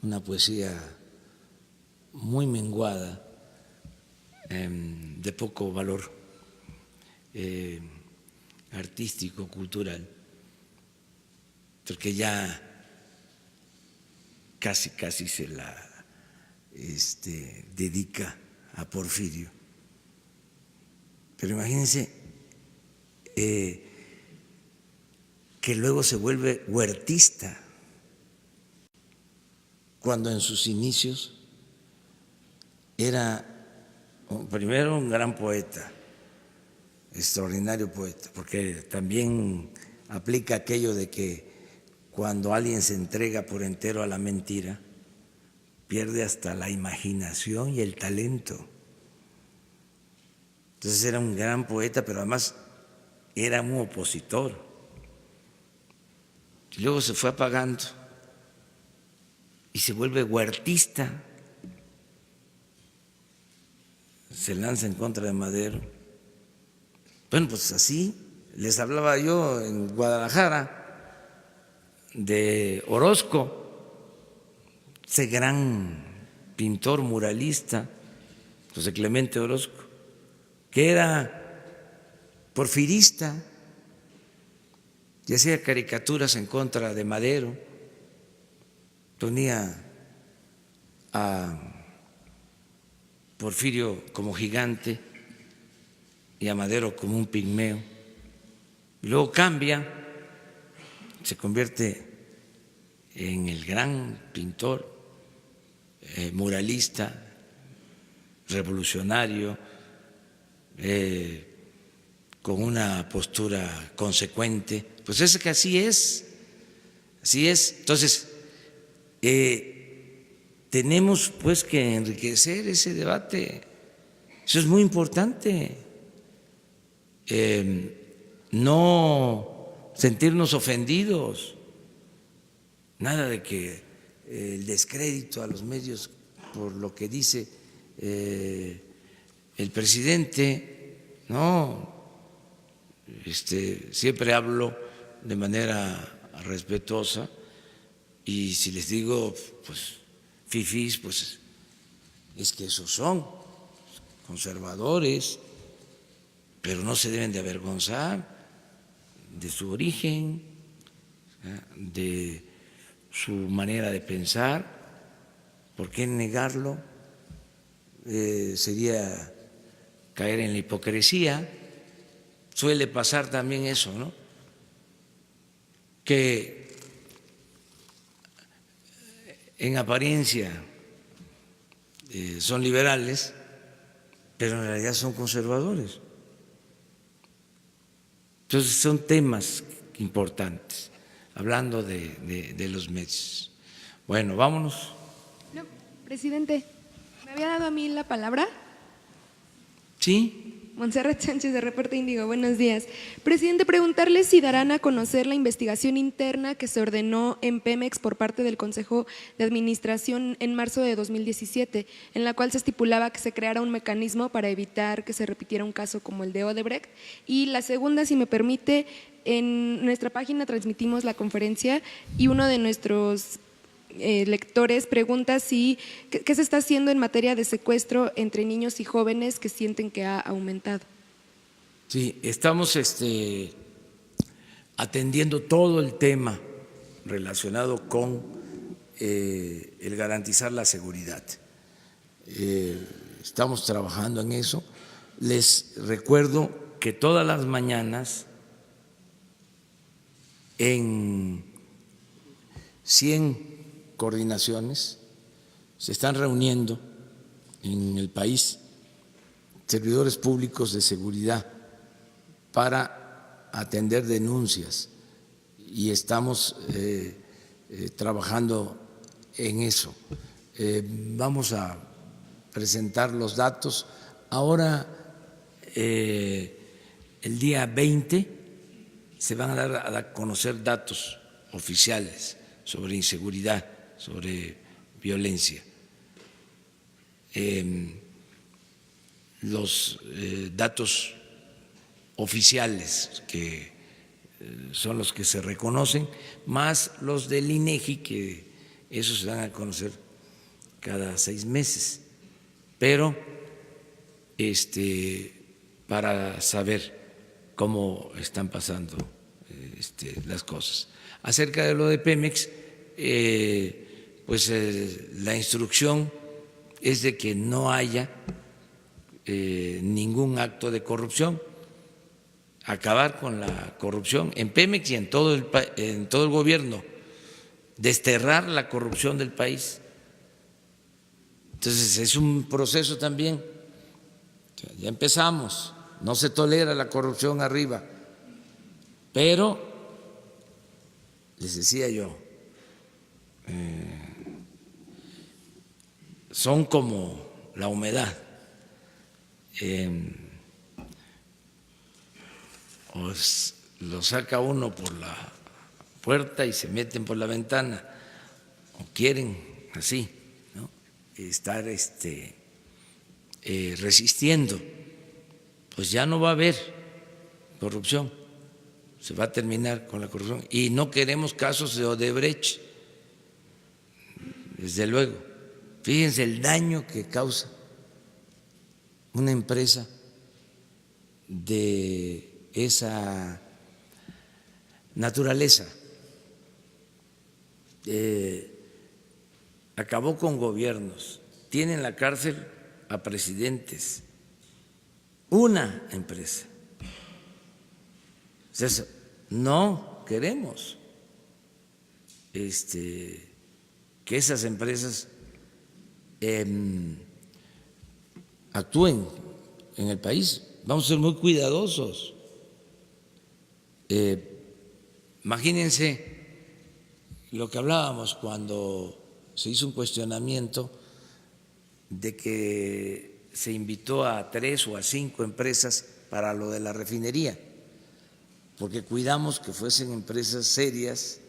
S1: una poesía muy menguada, de poco valor artístico, cultural, porque ya casi se la dedica a Porfirio. Pero imagínense que luego se vuelve huertista, cuando en sus inicios era primero un gran poeta, extraordinario poeta, porque también aplica aquello de que cuando alguien se entrega por entero a la mentira, pierde hasta la imaginación y el talento. Entonces era un gran poeta, pero además era un opositor. Y luego se fue apagando y se vuelve huertista, se lanza en contra de Madero. Bueno, pues así Les hablaba yo en Guadalajara de Orozco, ese gran pintor muralista, José Clemente Orozco, que era porfirista y hacía caricaturas en contra de Madero, ponía a Porfirio como gigante y a Madero como un pigmeo. Y luego cambia, se convierte en el gran pintor, muralista, revolucionario, con una postura consecuente. Pues es que así es, así es. Entonces, tenemos pues que enriquecer ese debate, eso es muy importante, no sentirnos ofendidos, nada de que el descrédito a los medios por lo que dice el presidente, no, siempre hablo de manera respetuosa y si les digo pues fifís, pues es que esos son conservadores, pero no se deben de avergonzar de su origen, de su manera de pensar. ¿Por qué negarlo? Sería caer en la hipocresía. Suele pasar también eso, ¿no? Que en apariencia son liberales, pero en realidad son conservadores. Entonces son temas importantes, hablando de los medios. Bueno, vámonos.
S6: No, presidente, ¿me había dado a mí la palabra?
S1: Sí.
S6: Montserrat Sánchez, de Reporte Índigo, buenos días. Presidente, preguntarle si darán a conocer la investigación interna que se ordenó en Pemex por parte del Consejo de Administración en marzo de 2017, en la cual se estipulaba que se creara un mecanismo para evitar que se repitiera un caso como el de Odebrecht. Y la segunda, si me permite, en nuestra página transmitimos la conferencia y uno de nuestros lectores pregunta qué se está haciendo en materia de secuestro entre niños y jóvenes que sienten que ha aumentado.
S1: Sí, estamos atendiendo todo el tema relacionado con el garantizar la seguridad. Estamos trabajando en eso. Les recuerdo que todas las mañanas en 100 coordinaciones se están reuniendo en el país servidores públicos de seguridad para atender denuncias y estamos trabajando en eso. Vamos a presentar los datos. Ahora, el día 20, se van a dar a conocer datos oficiales sobre inseguridad, sobre violencia. Los datos oficiales que son los que se reconocen, más los del INEGI, que esos se dan a conocer cada 6 meses, pero para saber cómo están pasando las cosas. Acerca de lo de Pemex, pues la instrucción es de que no haya ningún acto de corrupción, acabar con la corrupción en Pemex y en todo el gobierno, desterrar la corrupción del país. Entonces es un proceso también, ya empezamos, no se tolera la corrupción arriba, pero les decía yo, son como la humedad, lo saca uno por la puerta y se meten por la ventana, o quieren así, ¿no? Estar resistiendo, pues ya no va a haber corrupción se va a terminar con la corrupción y no queremos casos de Odebrecht, desde luego. Fíjense el daño que causa una empresa de esa naturaleza. Acabó con gobiernos, tiene en la cárcel a presidentes, una empresa. Entonces, no queremos que esas empresas actúen en el país. Vamos a ser muy cuidadosos. Imagínense lo que hablábamos cuando se hizo un cuestionamiento de que se invitó a 3 o a 5 empresas para lo de la refinería, porque cuidamos que fuesen empresas serias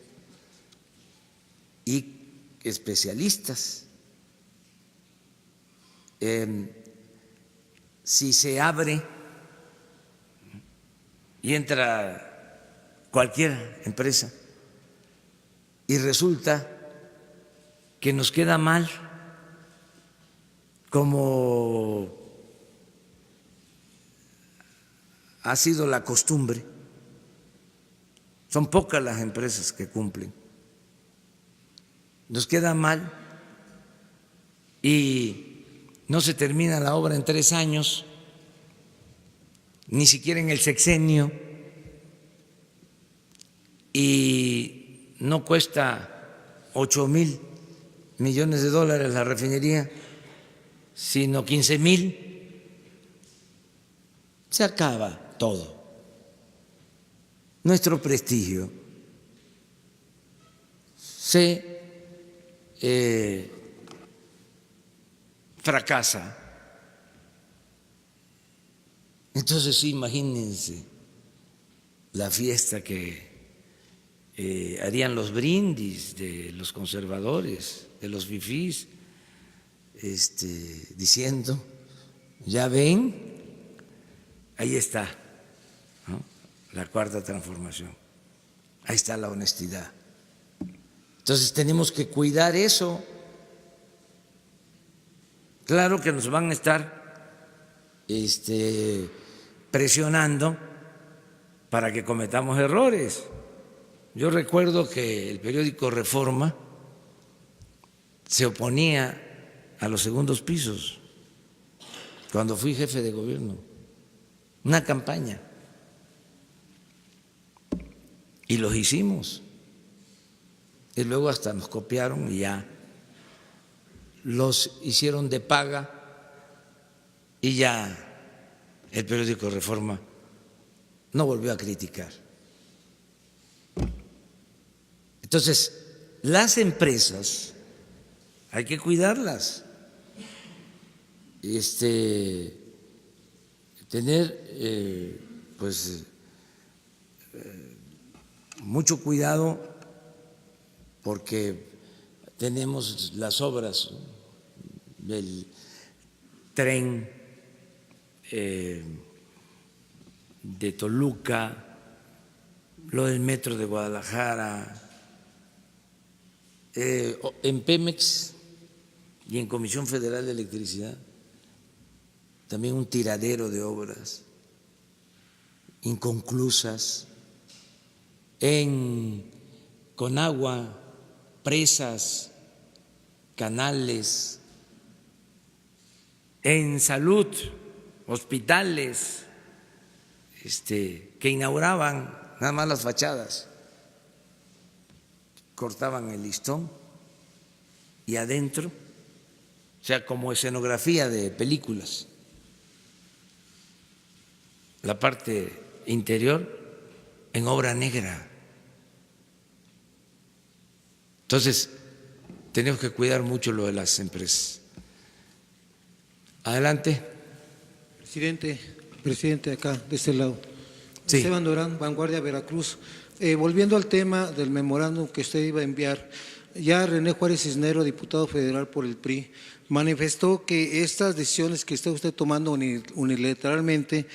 S1: y especialistas. Si se abre y entra cualquier empresa y resulta que nos queda mal, como ha sido la costumbre, son pocas las empresas que cumplen, nos queda mal y no se termina la obra en 3 años, ni siquiera en el sexenio, y no cuesta 8,000 millones de dólares la refinería, sino 15,000, se acaba todo. Nuestro prestigio se fracasa. Entonces, imagínense la fiesta que harían los brindis de los conservadores, de los fifís, diciendo, ya ven, ahí está, ¿no?, la cuarta transformación, ahí está la honestidad. Entonces tenemos que cuidar eso. Claro que nos van a estar presionando para que cometamos errores. Yo recuerdo que el periódico Reforma se oponía a los segundos pisos cuando fui jefe de gobierno, una campaña, y los hicimos, y luego hasta nos copiaron y ya los hicieron de paga y ya el periódico Reforma no volvió a criticar. Entonces, las empresas hay que cuidarlas, tener mucho cuidado, porque tenemos las obras del tren de Toluca, lo del metro de Guadalajara, en Pemex y en Comisión Federal de Electricidad, también un tiradero de obras inconclusas, en Conagua, presas, canales, en salud, hospitales, que inauguraban nada más las fachadas, cortaban el listón y adentro, o sea, como escenografía de películas, la parte interior en obra negra. Entonces, tenemos que cuidar mucho lo de las empresas. Adelante.
S7: Presidente, acá, de este lado.
S1: Sí.
S7: Esteban Durán, Vanguardia, Veracruz. Volviendo al tema del memorándum que usted iba a enviar, ya René Juárez Cisnero, diputado federal por el PRI, manifestó que estas decisiones que está usted tomando unilateralmente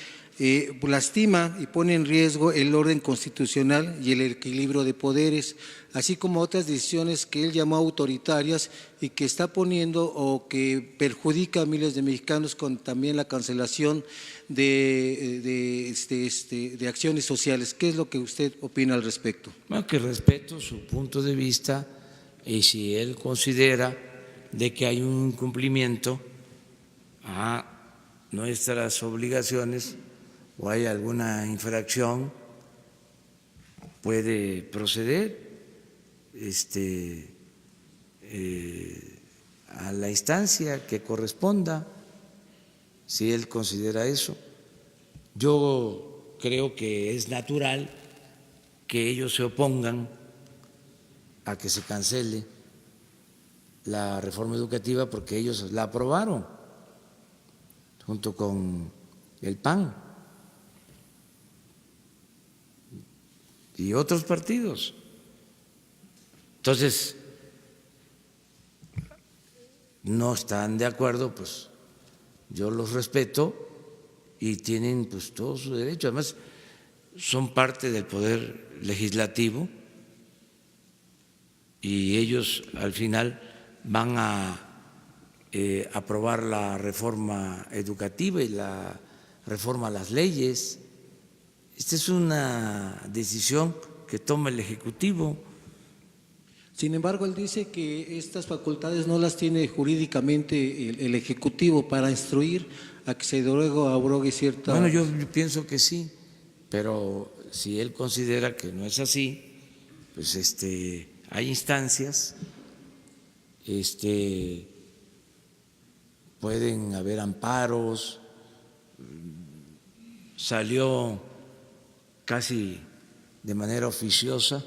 S7: lastima y pone en riesgo el orden constitucional y el equilibrio de poderes, así como otras decisiones que él llamó autoritarias y que está poniendo o que perjudica a miles de mexicanos, con también la cancelación de acciones sociales. ¿Qué es lo que usted opina al respecto?
S1: Bueno, que respeto su punto de vista, y si él considera de que hay un incumplimiento a nuestras obligaciones o hay alguna infracción, puede proceder a la instancia que corresponda, si él considera eso. Yo creo que es natural que ellos se opongan a que se cancele la reforma educativa, porque ellos la aprobaron junto con el PAN y otros partidos. Entonces, no están de acuerdo, pues yo los respeto y tienen pues todo su derecho. Además, son parte del poder legislativo y ellos al final van a aprobar la reforma educativa y la reforma a las leyes. Esta es una decisión que toma el Ejecutivo.
S7: Sin embargo, él dice que estas facultades no las tiene jurídicamente el Ejecutivo para instruir a que se luego abrogue cierta…
S1: Bueno, yo pienso que sí, pero si él considera que no es así, pues hay instancias, pueden haber amparos. Salió casi de manera oficiosa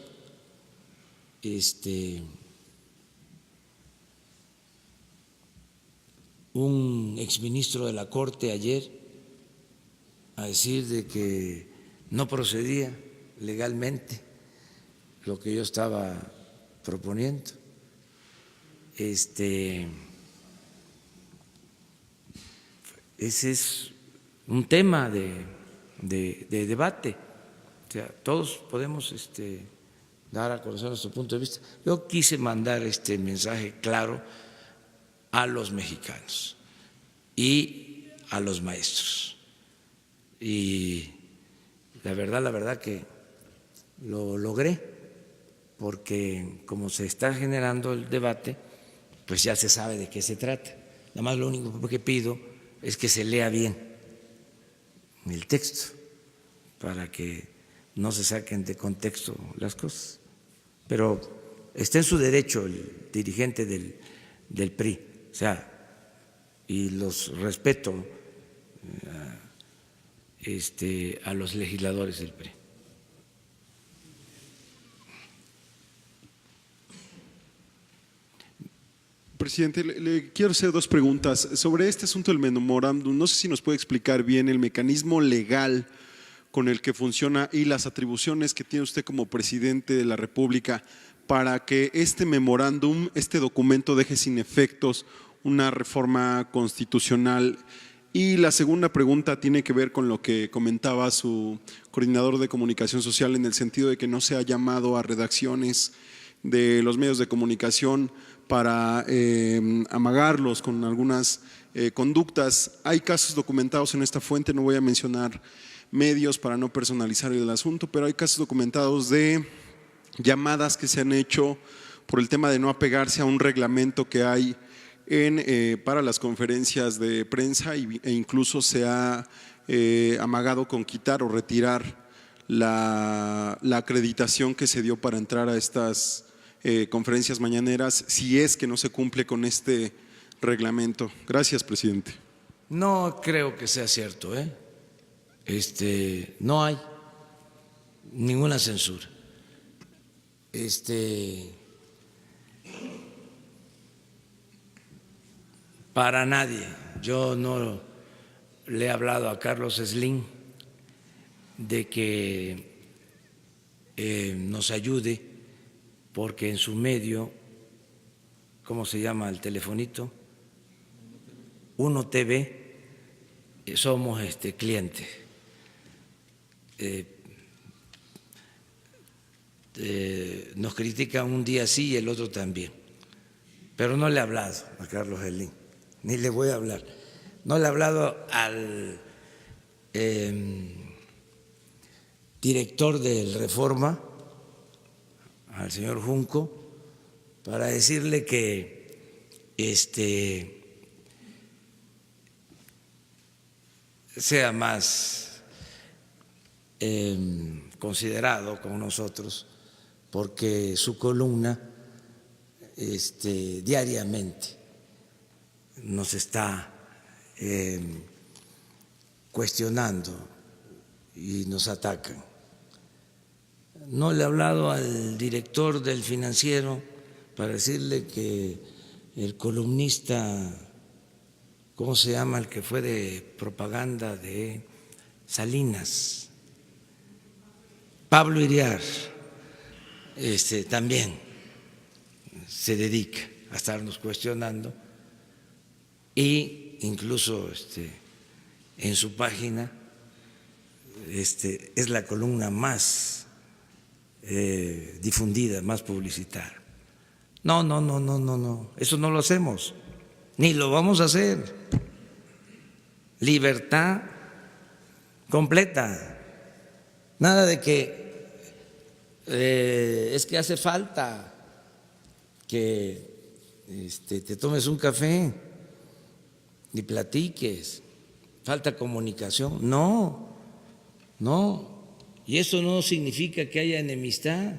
S1: un exministro de la Corte ayer a decir de que no procedía legalmente lo que yo estaba proponiendo. Ese es un tema de debate. O sea, todos podemos dar a conocer nuestro punto de vista. Yo quise mandar este mensaje claro a los mexicanos y a los maestros. Y la verdad que lo logré, porque como se está generando el debate, pues ya se sabe de qué se trata. Nada más lo único que pido es que se lea bien el texto para que no se saquen de contexto las cosas. Pero está en su derecho el dirigente del PRI, o sea, y los respeto a los legisladores del PRI.
S8: Presidente, le quiero hacer dos preguntas. Sobre este asunto del memorándum, no sé si nos puede explicar bien el mecanismo legal con el que funciona y las atribuciones que tiene usted como presidente de la República para que este memorándum, este documento, deje sin efectos una reforma constitucional. Y la segunda pregunta tiene que ver con lo que comentaba su coordinador de comunicación social, en el sentido de que no se ha llamado a redacciones de los medios de comunicación para amagarlos con algunas conductas. Hay casos documentados en esta fuente, no voy a mencionar medios para no personalizar el asunto, pero hay casos documentados de llamadas que se han hecho por el tema de no apegarse a un reglamento que hay para las conferencias de prensa e incluso se ha amagado con quitar o retirar la acreditación que se dio para entrar a estas conferencias mañaneras, si es que no se cumple con este reglamento. Gracias, presidente.
S1: No creo que sea cierto, no hay ninguna censura. Para nadie. Yo no le he hablado a Carlos Slim de que nos ayude, porque en su medio, ¿cómo se llama el telefonito? Uno TV, somos clientes nos critican un día sí y el otro también. Pero no le he hablado a Carlos Slim, ni le voy a hablar. No le he hablado al director del Reforma, al señor Junco, para decirle que sea más considerado con nosotros, porque su columna diariamente nos está cuestionando y nos atacan. No le he hablado al director del Financiero para decirle que el columnista, ¿cómo se llama? El que fue de propaganda de Salinas, Pablo Iriar, también se dedica a estarnos cuestionando e incluso en su página es la columna más difundida, más publicitada. No, eso no lo hacemos, ni lo vamos a hacer. Libertad completa, nada de que es que hace falta que te tomes un café y platiques, falta comunicación. No, y eso no significa que haya enemistad,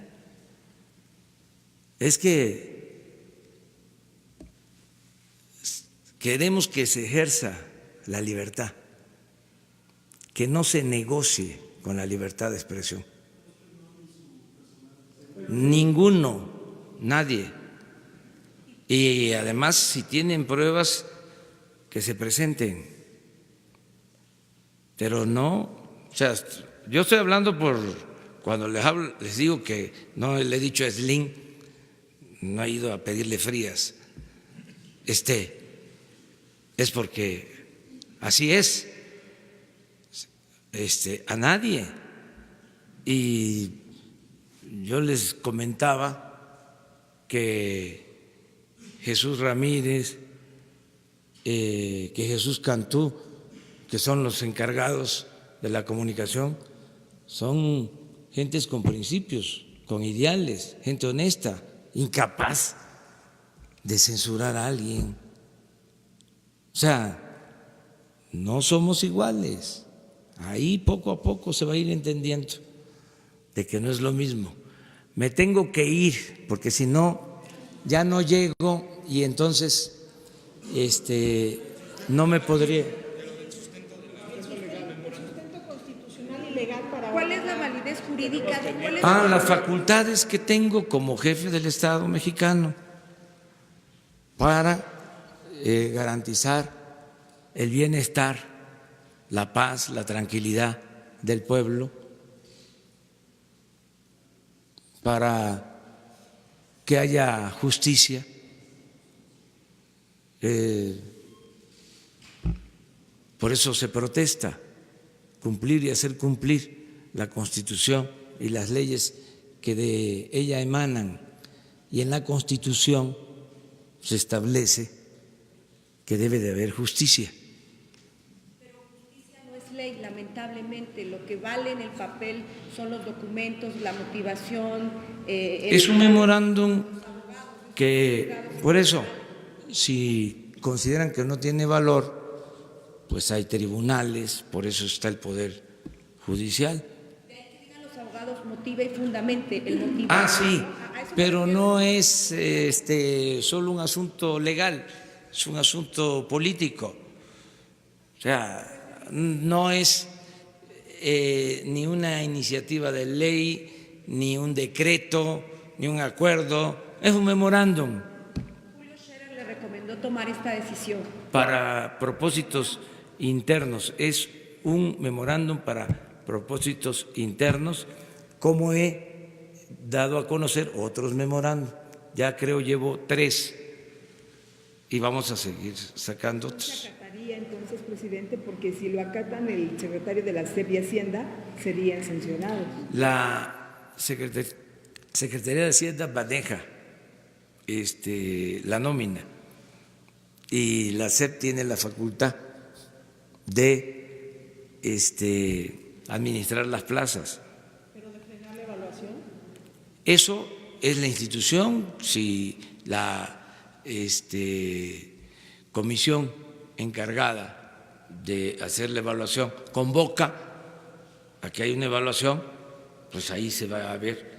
S1: es que queremos que se ejerza la libertad, que no se negocie con la libertad de expresión. Ninguno, nadie. Y además, si tienen pruebas, que se presenten. Pero no, o sea, yo estoy hablando por cuando les hablo, les digo que no le he dicho a Slim, no he ido a pedirle frías. Es porque así es. A nadie. Y yo les comentaba que Jesús Ramírez, que Jesús Cantú, que son los encargados de la comunicación, son gentes con principios, con ideales, gente honesta, incapaz de censurar a alguien. O sea, no somos iguales. Ahí poco a poco se va a ir entendiendo de que no es lo mismo. Me tengo que ir porque si no ya no llego y entonces no me podría.
S9: ¿Cuál es la validez jurídica?
S1: Las facultades que tengo como jefe del Estado mexicano para garantizar el bienestar, la paz, la tranquilidad del pueblo, para que haya justicia. Por eso se protesta, cumplir y hacer cumplir la Constitución y las leyes que de ella emanan. Y en la Constitución se establece que debe de haber justicia.
S9: Pero justicia no es ley, lamentablemente. Lo que vale en el papel son los documentos, la motivación.
S1: Es un memorándum que, por eso, si consideran que no tiene valor, pues hay tribunales, por eso está el Poder Judicial.
S9: Que digan los abogados, motiva y fundamente el motivo.
S1: Sí, pero no es solo un asunto legal, es un asunto político. O sea, no es ni una iniciativa de ley, ni un decreto, ni un acuerdo, es un memorándum.
S9: Julio Scherer le recomendó tomar esta decisión.
S1: Para propósitos internos, es un memorándum para propósitos internos, como he dado a conocer otros memorándum. Ya creo llevo 3 y vamos a seguir sacando otros.
S9: ¿Se acataría entonces, presidente, porque si lo acatan el secretario de la SEP y Hacienda, serían sancionados.
S1: La Secretaría de Hacienda maneja la nómina y la SEP tiene la facultad de administrar las plazas.
S9: ¿Pero de frenar la evaluación?
S1: Eso es la institución. Si la comisión encargada de hacer la evaluación convoca a que haya una evaluación, pues ahí se va a ver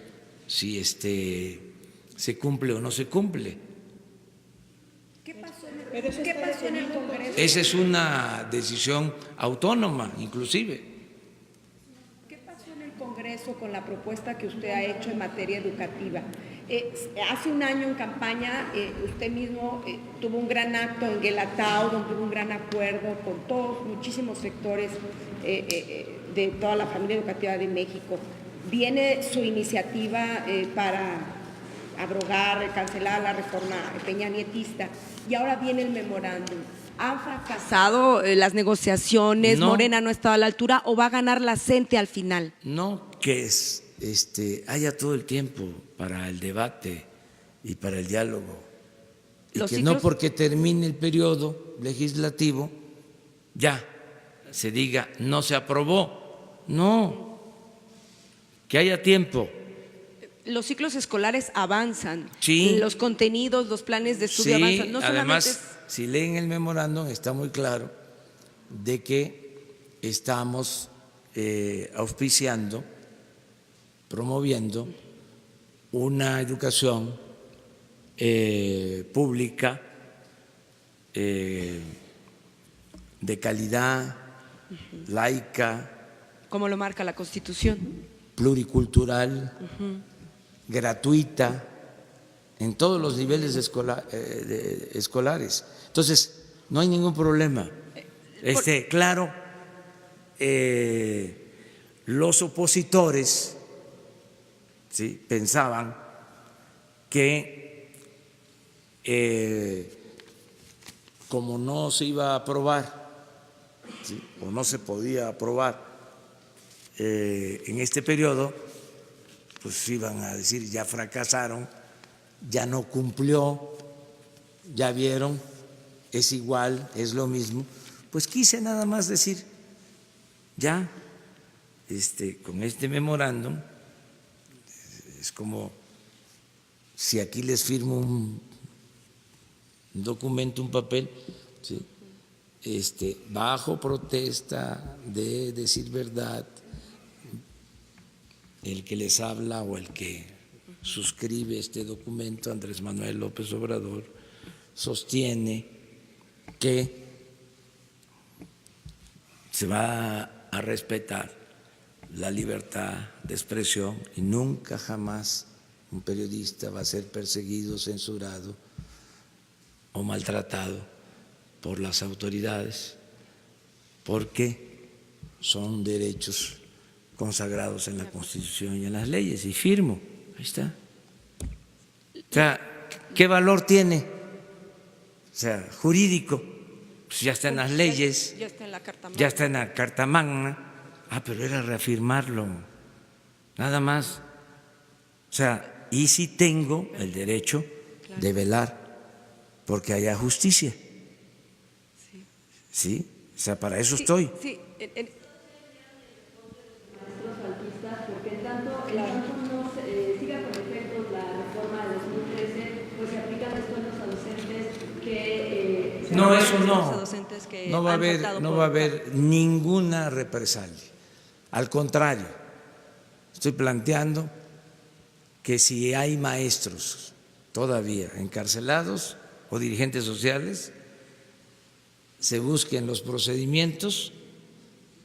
S1: si se cumple o no se cumple.
S9: ¿Qué pasó en el Congreso?
S1: Esa es una decisión autónoma, inclusive.
S9: ¿Qué pasó en el Congreso con la propuesta que usted ha hecho en materia educativa? Hace un año en campaña usted mismo tuvo un gran acto en Guelatao, donde hubo un gran acuerdo con todos, muchísimos sectores de toda la familia educativa de México. Viene su iniciativa para abrogar, cancelar la reforma peñanietista y ahora viene el memorándum. ¿Han fracasado las negociaciones?
S1: No.
S9: ¿Morena no ha estado a la altura o va a ganar la CENTE al final?
S1: No que haya todo el tiempo para el debate y para el diálogo, y
S9: Los
S1: que
S9: ciclos-
S1: no porque termine el periodo legislativo ya se diga no se aprobó. No, que haya tiempo.
S9: Los ciclos escolares avanzan,
S1: Sí.
S9: los contenidos, los planes de estudio
S1: Sí,
S9: avanzan. No solamente
S1: además, si leen el memorándum está muy claro de que estamos auspiciando, promoviendo una educación pública de calidad, laica,
S9: como lo marca la Constitución.
S1: pluricultural, gratuita, en todos los niveles escolares. Entonces, no hay ningún problema. Claro, los opositores pensaban que como no se iba a aprobar, o no se podía aprobar en este periodo, pues iban a decir ya fracasaron, ya no cumplió, ya vieron, es igual, es lo mismo. Pues quise nada más decir, ya, con este memorándum, es como si aquí les firmo un documento, un papel, ¿sí? Bajo protesta de decir verdad, el que les habla o el que suscribe este documento, Andrés Manuel López Obrador, sostiene que se va a respetar la libertad de expresión y nunca jamás un periodista va a ser perseguido, censurado o maltratado por las autoridades, porque son derechos consagrados en la Constitución y en las leyes, y firmo, ahí está. O sea, ¿qué valor tiene? O sea, jurídico, pues ya está en las leyes,
S9: Ya está en la Carta Magna.
S1: ya está en la Carta Magna. Pero era reafirmarlo, nada más. O sea, y sí tengo el derecho de velar porque haya justicia. ¿Sí? O sea, para eso estoy.
S9: Sí,
S10: porque en tanto no siga con efectos la reforma de 2013, pues se aplican descuentos a docentes que
S1: No, eso no.
S9: a docentes que
S1: No va a
S9: han
S1: haber,
S9: faltado
S1: no
S9: por-
S1: va a haber ninguna represalia. Al contrario, estoy planteando que si hay maestros todavía encarcelados o dirigentes sociales, se busquen los procedimientos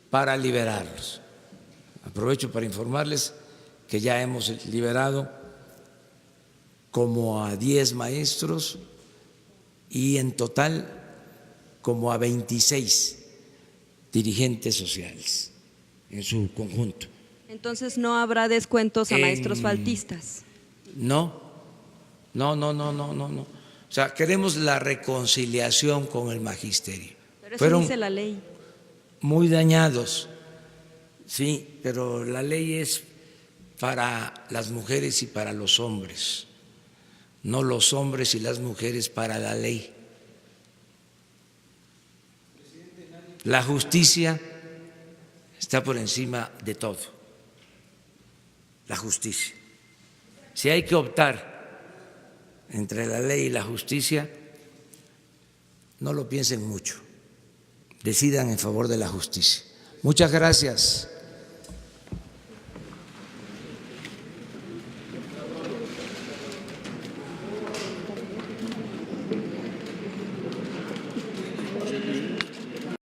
S1: para liberarlos. Aprovecho para informarles que ya hemos liberado como a 10 maestros y en total como a 26 dirigentes sociales en su conjunto.
S9: Entonces no habrá descuentos a maestros faltistas.
S1: No. O sea, queremos la reconciliación con el magisterio.
S10: Pero eso
S1: fueron
S10: dice la ley.
S1: muy dañados. Sí, pero la ley es para las mujeres y para los hombres, no los hombres y las mujeres para la ley. La justicia está por encima de todo. La justicia. Si hay que optar entre la ley y la justicia, no lo piensen mucho. Decidan en favor de la justicia. Muchas gracias.